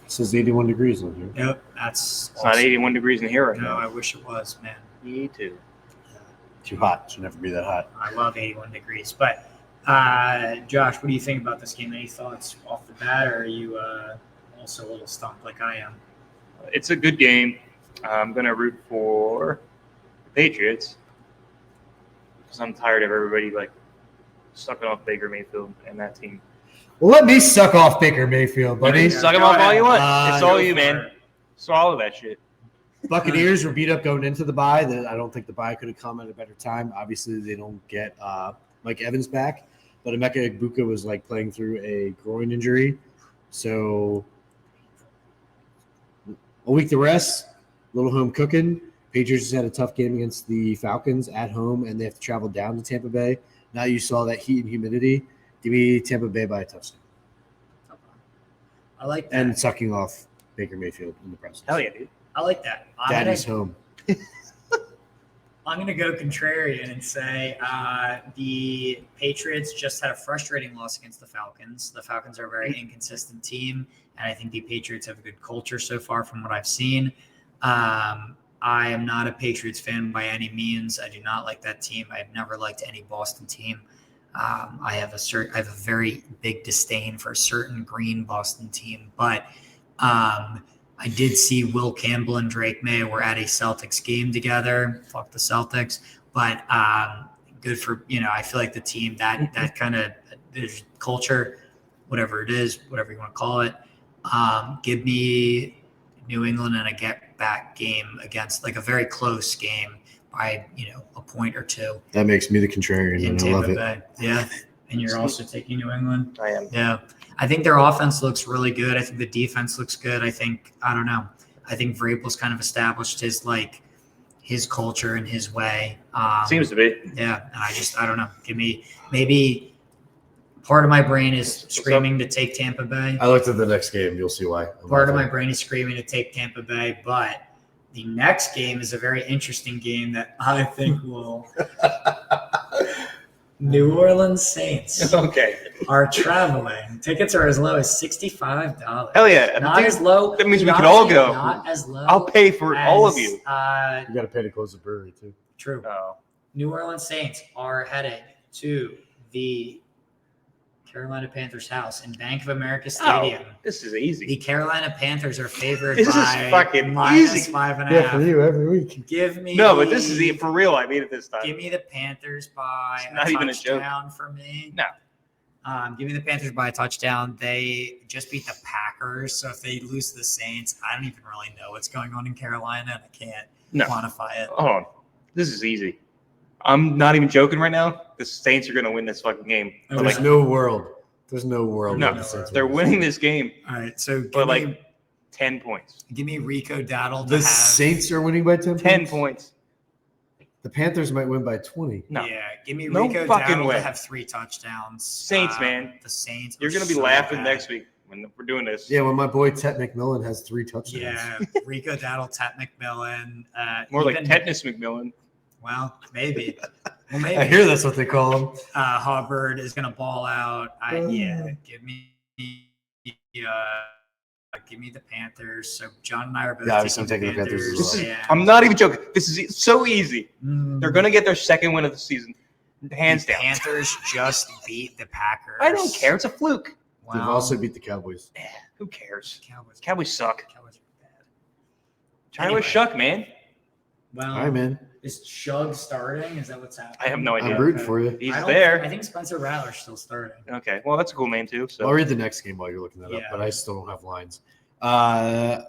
It says 81 degrees in here. Yep, that's awesome. Not 81 degrees in here right now. No, I wish it was, man. Me too. Too hot. It should never be that hot. I love 81 degrees. But, Josh, what do you think about this game? Any thoughts off the bat, or are you also a little stumped like I am? It's a good game. I'm going to root for the Patriots because I'm tired of everybody sucking off Baker Mayfield and that team. Well, let me suck off Baker Mayfield, buddy. Suck him off all you want. It's all you, man. Swallow that shit. Buccaneers were beat up going into the bye. I don't think the bye could have come at a better time. Obviously, they don't get Mike Evans back, but Emeka Egbuka was playing through a groin injury. So a week to rest, little home cooking. Patriots just had a tough game against the Falcons at home, and they have to travel down to Tampa Bay. Now you saw that heat and humidity. Give me Tampa Bay by a touchdown. I like that. And sucking off Baker Mayfield in the process. Hell yeah, dude. I like that. Daddy's home. I'm going to go contrarian and say the Patriots just had a frustrating loss against the Falcons. The Falcons are a very inconsistent team, and I think the Patriots have a good culture so far from what I've seen. I am not a Patriots fan by any means. I do not like that team. I have never liked any Boston team. I have a very big disdain for a certain green Boston team, but I did see Will Campbell and Drake May were at a Celtics game together. Fuck the Celtics. But good for, I feel like the team that kind of culture, whatever it is, whatever you want to call it. Give me New England in a get back game against like a very close game by, a point or two. That makes me the contrarian, In and I Tampa love it. Bay. Yeah. And you're also taking New England. I am. Yeah. I think their offense looks really good. I think the defense looks good. I don't know. I think Vrabel's kind of established his culture and his way. Seems to be. Yeah. And I don't know. Give me maybe part of my brain is screaming to take Tampa Bay. I looked at the next game. You'll see why. Part of my brain is screaming to take Tampa Bay, but the next game is a very interesting game that I think will. New Orleans Saints Okay. are traveling. Tickets are as low as $65. Hell yeah. Not as low. That means we not can all go. Not as low. I'll pay for all of you. You got to pay to close the brewery too. True. Oh. New Orleans Saints are heading to the Carolina Panthers house in Bank of America Stadium. Oh, this is easy. The Carolina Panthers are favored This is by fucking minus easy. 5.5. Yeah, for you every week. Give me No, but this is for real. I mean it this time. Give me the Panthers by It's not a even a joke. touchdown for me. No. Give me the Panthers by a touchdown. They just beat the Packers, so if they lose to the Saints, I don't even really know what's going on in Carolina, and I can't quantify it. Hold on. This is easy. I'm not even joking right now. The Saints are going to win this fucking game. Oh, But, There's like, no world. There's no world. no, where the Saints they're win. winning this game All right, so by give me, 10 points. give me Rico Dowdle to The have. Saints are winning by 10 10 points? points. The Panthers might win by 20. No. Yeah, give me No Rico fucking Dowdle way. to have 3 touchdowns. Saints, man. The Saints. You're are going to be so laughing bad. next week when we're doing this. Yeah, when my boy Tet McMillan has 3 touchdowns. Yeah, Rico Dowdle, Tet McMillan. More like even- Tetanus McMillan. Well, maybe. Well, maybe. I hear that's what they call him. Hubbard is going to ball out. Yeah, give me the Panthers. So John and I are both Yeah, obviously I'm taking the Panthers as well. Yeah. I'm not even joking. This is so easy. Mm. They're going to get their second win of the season. Hands The down. Panthers just beat the Packers. I don't care. It's a fluke. They've also beat the Cowboys. Who cares? Cowboys. Cowboys suck. Cowboys are bad. Tyler Anyway. Shuck, man. Well, All right, man. is Shug starting? Is that what's happening? I have no idea. I'm rooting for you. He's I don't- there. I think Spencer Rattler's still starting. Okay. Well, that's a cool name, too. So I'll read the next game while you're looking that up, Yeah. but I still don't have lines. I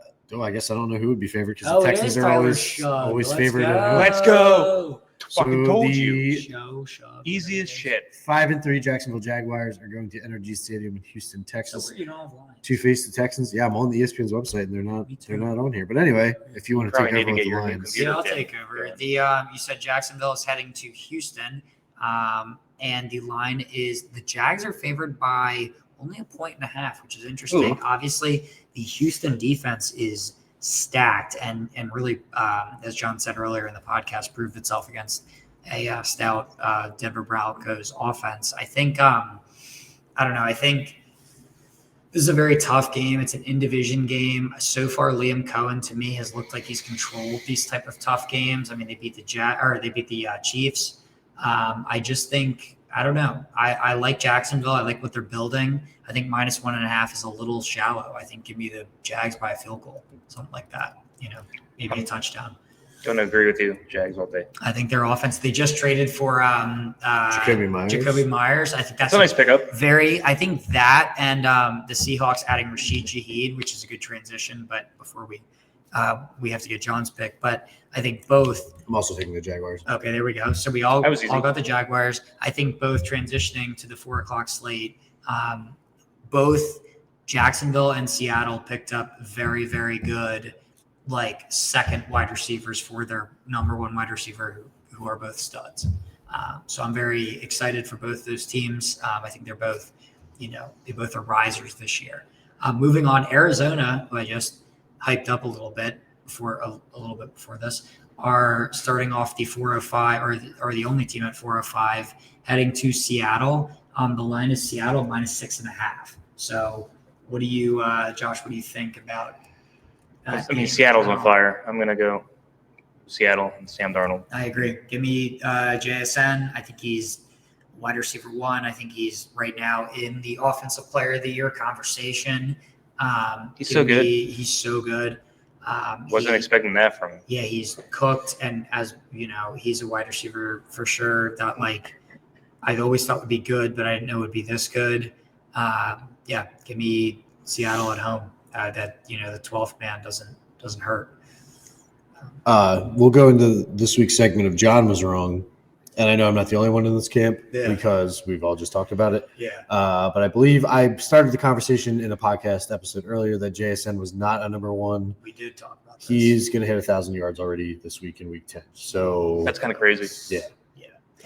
guess I don't know who would be favored because Oh, the it Texans is are Tyler always Shug. always Let's favored. go. Let's go. So Fucking told you. the Shug. Easy as shit. 5-3 Jacksonville Jaguars are going to Energy Stadium in Houston, So Texas, where you don't have lines. to face the Texans. Yeah, I'm on the ESPN's website, and Me they're too. not on here. But anyway, if you want to Probably take need over to with get the your new Lions, computer. Yeah, I'll Tim. take over. Yeah. You said Jacksonville is heading to Houston, and the line is the Jags are favored by only 1.5 points, which is interesting. Ooh. Obviously, the Houston defense is stacked and really, as John said earlier in the podcast, proved itself against a stout Denver Broncos offense. I think I don't know. I think this is a very tough game. It's an in-division game. So far, Liam Cohen to me has looked like he's controlled these type of tough games. I mean, they beat the Chiefs. I just think I don't know. I like Jacksonville. I like what they're building. I think minus 1.5 is a little shallow. I think give me the Jags by a field goal, something like that. Maybe a touchdown. Don't agree with you, Jags all day. I think their offense. They just traded for Jacoby Myers. I think That's a nice pickup. I think that and the Seahawks adding Rashid Shaheed, which is a good transition. But before we have to get John's pick. But I think both. I'm also taking the Jaguars. Okay, there we go. So we all That was easy. got the Jaguars. I think both transitioning to the 4:00 slate. Both Jacksonville and Seattle picked up very, very good, like second wide receivers for their number one wide receiver, who are both studs. So I'm very excited for both those teams. I think they're both, they both are risers this year. Moving on, Arizona, who I just hyped up a little bit before this, are starting off the 405 or the only team at 405, heading to Seattle. The line is Seattle minus 6.5. So what do you, Josh? What do you think about? Seattle's on fire. I'm gonna go Seattle and Sam Darnold. I agree. Give me JSN. I think he's wide receiver 1. I think he's right now in the offensive player of the year conversation. He's so good. He's so good. Wasn't expecting that from him. Yeah, he's cooked, and as you know, he's a wide receiver for sure. That I always thought would be good, but I didn't know it would be this good. Yeah, give me Seattle at home. That the 12th man doesn't hurt. We'll go into this week's segment of John was wrong, and I know I'm not the only one in this camp because we've all just talked about it. Yeah. But I believe I started the conversation in a podcast episode earlier that JSN was not a number one. We did talk about this. He's going to hit 1,000 yards already this week in week 10. So That's kind of crazy. Yeah.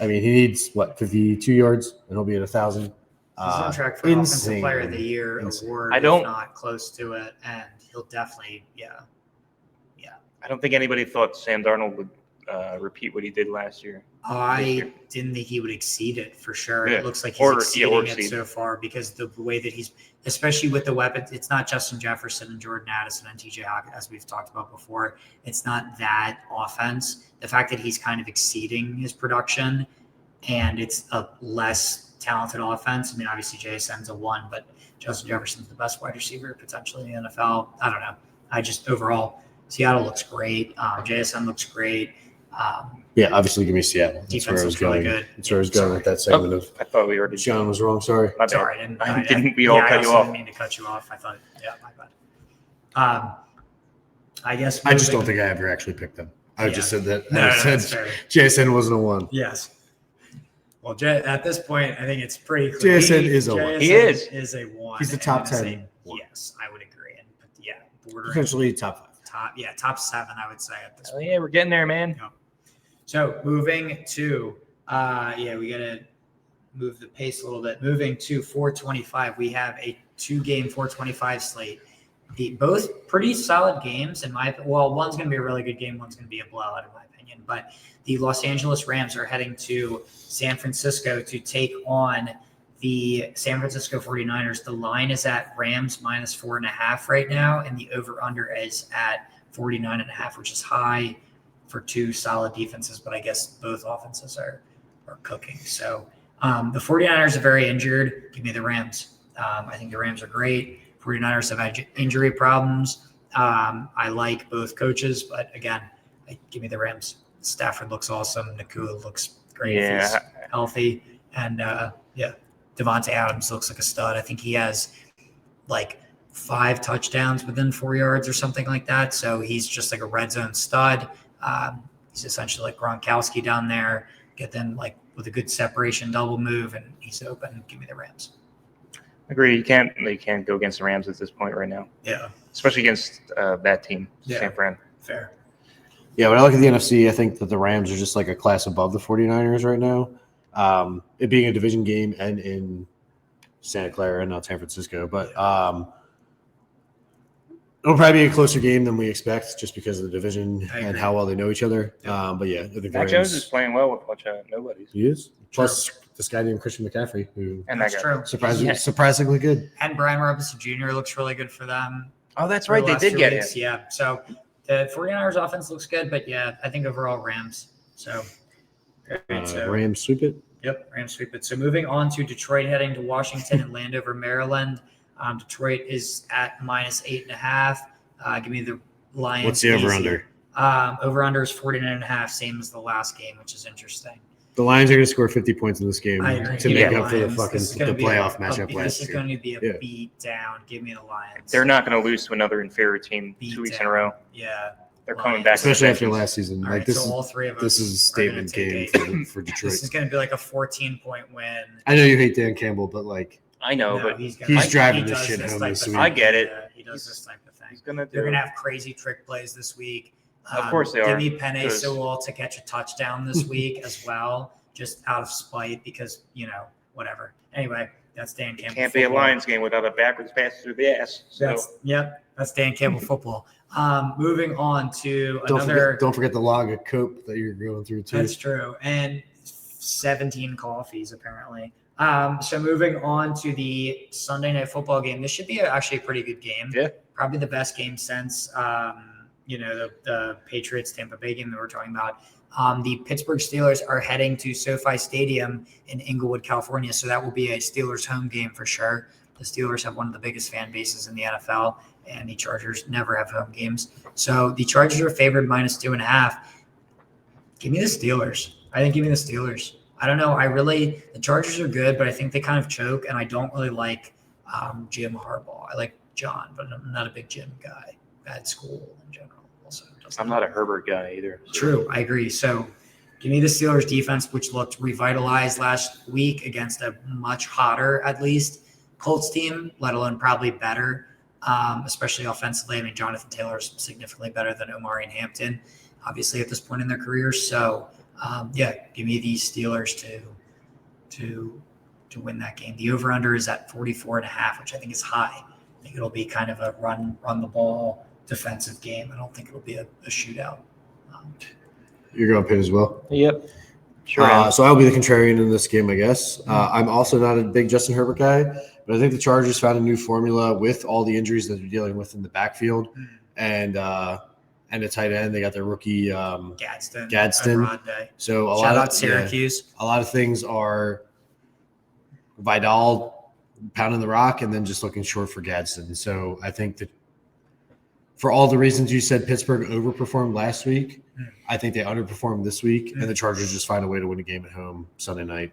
I mean, he needs 52 yards, and he'll be at 1,000. He's on track for Offensive Player of the Year award. If not close to it, and he'll definitely, I don't think anybody thought Sam Darnold would repeat what he did last year. I didn't think he would exceed it for sure. Yeah. It looks like he's exceeding it so far because the way that he's, especially with the weapons, it's not Justin Jefferson and Jordan Addison and TJ Hawkins, as we've talked about before. It's not that offense. The fact that he's kind of exceeding his production and it's a less talented offense. I mean, obviously JSN's a 1, but Justin Jefferson's the best wide receiver potentially in the NFL. I don't know. Overall, Seattle looks great. JSN looks great. Obviously give me Seattle. That's where I was going. Really good. That's where I was going with that segment of. I thought we already. John was wrong. Sorry. My bad. Sorry, I didn't we all cut you off? I didn't mean to cut you off. I thought, my bad. I guess. I just don't think I ever actually picked them. I just said that. No, said JSN wasn't a 1. Yes. Well, at this point, I think it's pretty clear. JSN is a 1. He is a 1. He's the top 10. Yes, I would agree. And Potentially top 5. Top 7, I would say at this point. Yeah, we're getting there, man. Yeah. So moving to, we got to move the pace a little bit. Moving to 425, we have a 2-game 425 slate. Both pretty solid games in my. Well, one's going to be a really good game. One's going to be a blowout in my opinion. But the Los Angeles Rams are heading to San Francisco to take on the San Francisco 49ers. The line is at Rams -4.5 right now, and the over/under is at 49.5, which is high for 2 solid defenses, but I guess both offenses are cooking. So the 49ers are very injured. Give me the Rams. I think the Rams are great. 49ers have had injury problems. I like both coaches, but again, give me the Rams. Stafford looks awesome. Nakua looks great if he's healthy. And Devontae Adams looks like a stud. I think he has 5 touchdowns within 4 yards or something like that. So he's just like a red zone stud. He's essentially like Gronkowski down there. Get them with a good separation double move, and he's open. Give me the Rams. Agree. You can't go against the Rams at this point right now. Yeah. Especially against that team, San Fran. Fair. Yeah, when I look at the NFC, I think that the Rams are just a class above the 49ers right now. It being a division game and in Santa Clara and not San Francisco. But it'll probably be a closer game than we expect just because of the division and how well they know each other. But I think Mac Jones is playing well with a bunch of nobodies. He is. Plus this guy named Christian McCaffrey, who that's true. Surprisingly good. And Brian Robinson Jr. looks really good for them. Oh, that's right. They did get him. Yeah. So the 49ers offense looks good, but I think overall Rams. So, Rams sweep it. Yep, Rams sweep it. So moving on to Detroit, heading to Washington and Landover, Maryland. Detroit is at -8.5. Give me the Lions. What's the over/under? Over/under is 49.5, same as the last game, which is interesting. The Lions are going to score 50 points in this game to make up for the playoff matchup last year. This is going to be a beat down. Give me the Lions. They're not going to lose to another inferior team 2 weeks in a row. Yeah. They're coming back. Especially after last season. So all 3 of us. This is a statement game for Detroit. This is going to be like a 14-point win. I know you hate Dan Campbell, but I know, but he's driving this shit home this week. I get it. He does this type of thing. They're going to have crazy trick plays this week. Of course they are. Give me Penei Sewell to catch a touchdown this week as well, just out of spite because, whatever. Anyway, that's Dan Campbell. Can't be a Lions game without a backwards pass through the ass. So. That's Dan Campbell football. Moving on to Don't forget the log of coke that you're going through too. That's true. And 17 coffees apparently. So moving on to the Sunday Night Football game. This should be actually a pretty good game. Yeah. Probably the best game since the Patriots Tampa Bay game that we're talking about. The Pittsburgh Steelers are heading to SoFi Stadium in Inglewood, California. So that will be a Steelers home game for sure. The Steelers have one of the biggest fan bases in the NFL, and the Chargers never have home games. So the Chargers are favored -2.5. Give me the Steelers. I think give me the Steelers. I don't know. The Chargers are good, but I think they kind of choke, and I don't really like Jim Harbaugh. I like John, but I'm not a big Jim guy. Bad school in general. Also, I'm not a Herbert guy either. So. True, I agree. So give me the Steelers defense, which looked revitalized last week against a much hotter, at least, Colts team, let alone probably better, especially offensively. I mean, Jonathan Taylor is significantly better than Omari and Hampton, obviously, at this point in their careers. So, give me these Steelers to win that game. The over-under is at 44.5, which I think is high. I think it'll be kind of a run the ball defensive game. I don't think it'll be a shootout. You're going to pin as well? Yep. Sure. So I'll be the contrarian in this game, I guess. I'm also not a big Justin Herbert guy, but I think the Chargers found a new formula with all the injuries that they're dealing with in the backfield and a tight end. They got their rookie Gadsden. So Shout out Syracuse. A lot of things are Vidal pounding the rock and then just looking short for Gadsden. So I think that for all the reasons you said Pittsburgh overperformed last week, I think they underperformed this week, and the Chargers just find a way to win a game at home Sunday night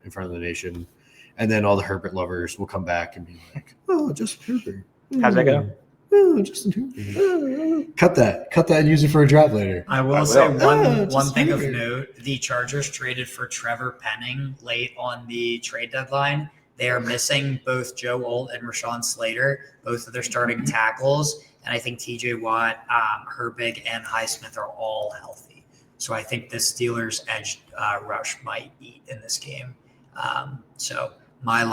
in front of the nation. And then all the Herbert lovers will come back and be like, oh, Justin Herbert. How's that go? Oh, Justin Herbert. Cut that and use it for a draft later. I will say one thing of note. The Chargers traded for Trevor Penning late on the trade deadline. They are missing both Joe Alt and Rashawn Slater, both of their starting tackles. And I think TJ Watt, Herbig, and Highsmith are all healthy. So I think the Steelers' edge rush might eat in this game. So my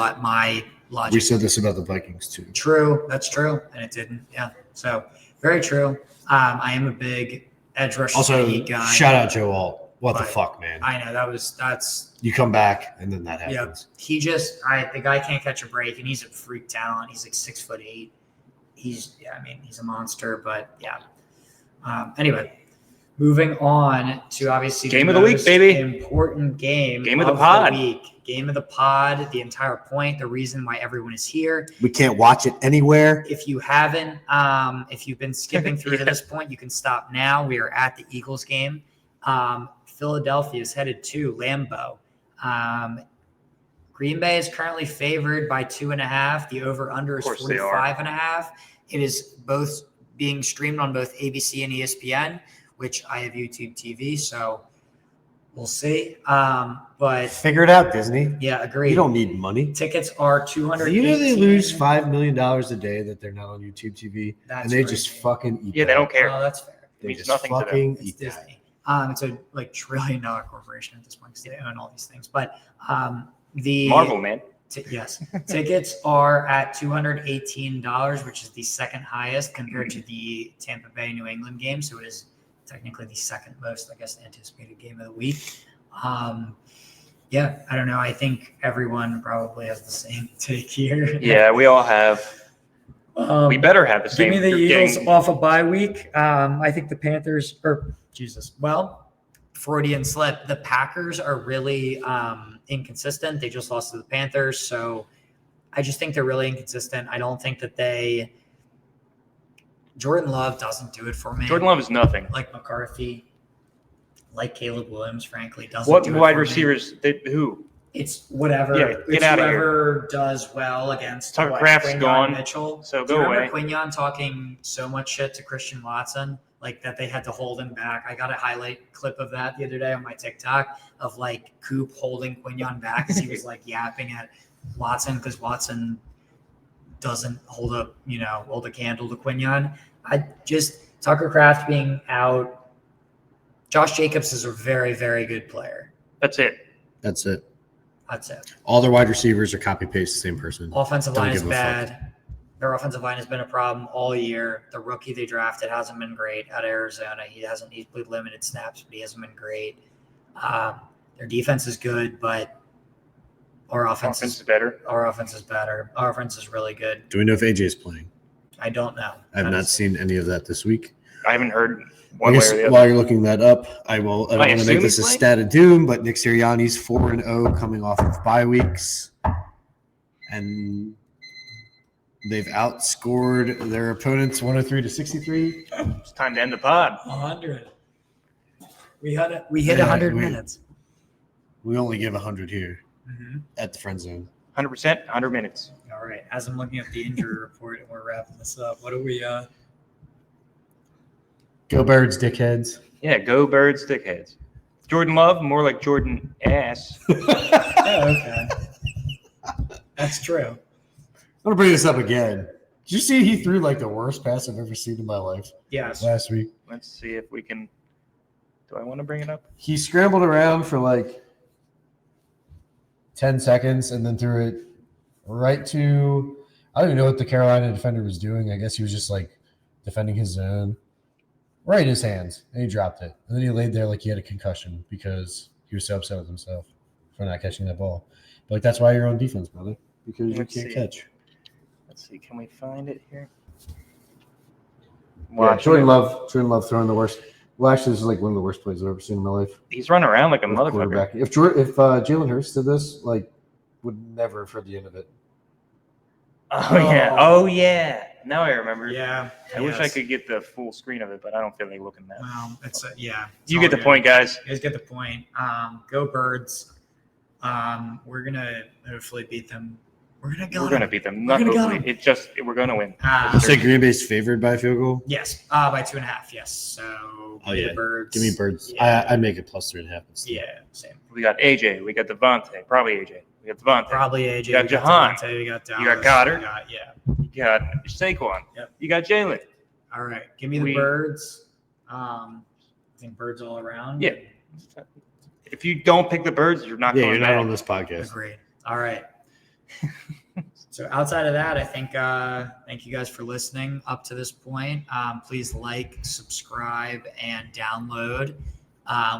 logic. We said this about the Vikings too. True, that's true, and it didn't. Yeah, so very true. I am a big edge rush guy. Shout out Joe Alt. What the fuck, man? I know that's. You come back and then that happens. Yeah, the guy can't catch a break, and he's a freak talent. He's like 6'8". He's a monster, but yeah. Anyway, moving on to obviously game of the week, baby. Important game of the pod. Game of the pod. The entire point, the reason why everyone is here. We can't watch it anywhere. If you haven't, if you've been skipping through to this point, you can stop now. We are at the Eagles game. Philadelphia is headed to Lambeau. Green Bay is currently favored by 2.5. The over-under is 45.5. It is both being streamed on both ABC and ESPN, which I have YouTube TV, so we'll see. But figure it out, Disney. Yeah, agreed. You don't need money. Tickets are $218. You know they lose $5 million a day that they're not on YouTube TV, and they just fucking eat. Yeah, they don't care. Oh, that's fair. It means nothing to them. It's Disney. It's a $1 trillion corporation at this point because they own all these things. But the Marvel, man. Yes. Tickets are at $218, which is the second highest compared to the Tampa Bay New England game. So it is technically the second most, I guess, anticipated game of the week. I don't know. I think everyone probably has the same take here. Yeah, we all have. We better have the same. Give me the Eagles off a bye week. I think the Panthers Freudian slip. The Packers are really inconsistent. They just lost to the Panthers. So I just think they're really inconsistent. I don't think that Jordan Love doesn't do it for me. Jordan Love is nothing. Like McCarthy, like Caleb Williams, frankly, doesn't do it What wide for receivers? Who? It's whatever. Yeah, get out of here. Whoever does well against Tucker Kraft's gone. Mitchell. So do you go away. remember Quinyon talking so much shit to Christian Watson, like that they had to hold him back? I got a highlight clip of that the other day on my TikTok of like Coop holding Quinyon back because he was like yapping at Watson because Watson doesn't hold a candle to Quinyon. Tucker Kraft being out. Josh Jacobs is a very, very good player. That's it. All their wide receivers are copy paste the same person. Offensive line is bad. Their offensive line has been a problem all year. The rookie they drafted hasn't been great out of Arizona. He's played limited snaps, but he hasn't been great. Their defense is good, but our offense is better. Our offense is better. Our offense is really good. Do we know if AJ is playing? I don't know. I have not seen any of that this week. I haven't heard one way or the other. While you're looking that up, I don't want to make this a stat of doom, but Nick Sirianni's 4-0 coming off of bye weeks. And They've outscored their opponents 103-63. It's time to end the pod. 100. We hit 100 we- minutes. We only give 100 here Mm-hmm. at the friend zone. 100%, 100 minutes. All right. As I'm looking at the injury report and we're wrapping this up, what do we? Go Birds, dickheads. Yeah, go Birds, dickheads. Jordan Love, more like Jordan Ass. Oh, okay. That's true. I'm gonna bring this up again. Did you see he threw like the worst pass I've ever seen in my life Yes. last week? Let's see if we can. Do I want to bring it up? He scrambled around for like 10 seconds and then threw it right to, I don't even know what the Carolina defender was doing. I guess he was just like defending his zone. Right in his hands, and he dropped it. And then he laid there like he had a concussion because he was so upset with himself for not catching that ball. But like, that's why you're on defense, brother, because Let's you can't see. catch. Let's see. Can we find it here? Yeah, Watch Jordan it. Love throwing the worst. Well, actually, this is like one of the worst plays I've ever seen in my life. He's running around like a With motherfucker. quarterback. If Jalen Hurts did this, like, would never have heard the end of it. Oh yeah. Oh yeah. Now I remember. Yeah. I wish I could get the full screen of it, but I don't feel like looking at that. Well, it's yeah. it's You all get the good. point, guys. You guys get the point. Go Birds. We're gonna hopefully beat them. We're gonna go. We're gonna beat them. We're Not gonna go. hopefully. We're gonna win. You say Green Bay's favored by a field goal? Yes. By 2.5. Yes. So. Oh, give me yeah. the Birds. Give me Birds. Yeah. I make it plus 3.5. instead. Yeah. Same. We got AJ. We got Devontae. Probably AJ. We got Devontae. Probably AJ. You got we Jahan. Devontae, we got Dallas. You got Goddard. Yeah. You got Saquon. Yep. You got Jalen. All right. Give me the Birds. I think Birds all around. Yeah. If you don't pick the Birds, you're not Yeah, going you're not back. on this podcast. Agreed. All right. So outside of that, I think thank you guys for listening up to this point. Please like, subscribe, and download.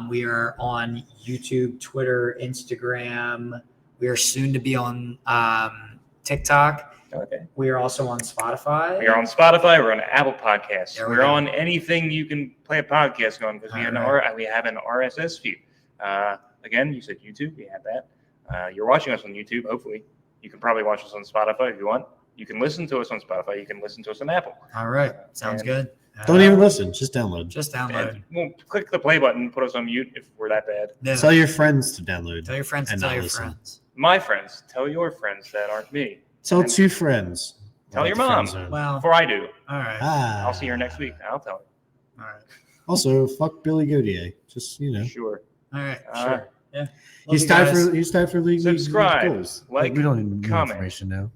We are on YouTube, Twitter, Instagram. We are soon to be on TikTok. Okay. We are also on Spotify. We're on Spotify. We're on Apple Podcasts. There we We're go. on anything you can play a podcast on because we have an RSS feed. Again, you said YouTube. We have that. You're watching us on YouTube. Hopefully, you can probably watch us on Spotify if you want. You can listen to us on Spotify. You can listen to us on Apple. All right. Sounds And- good. Don't even listen. Just download. Just download. And we'll click the play button and put us on mute if we're that bad. Yeah. Tell your friends to download. Tell your friends to and tell not your listen. friends. My friends, tell your friends that aren't me. Tell And 2 friends. Tell Like your the friend mom. zone. Well, Before I do, all right. Ah. I'll see her next week. I'll tell All right. Also, fuck Billy Godier. Just her. Sure. All right. Uh, Sure. Yeah. Love he's you tied guys. for league Subscribe, goals. like, we don't need comment. information now.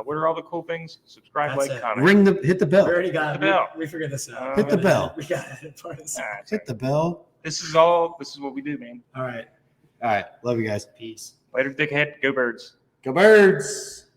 What are all the cool things? Subscribe, That's like, it. comment. Hit the We bell. already got Hit the bell. We figured this out. Hit the bell. We got it. Part of this. Hit the bell. This is what we do, man. All right. All right. Love you guys. Peace. Later, dickhead. Go Birds. Go Birds.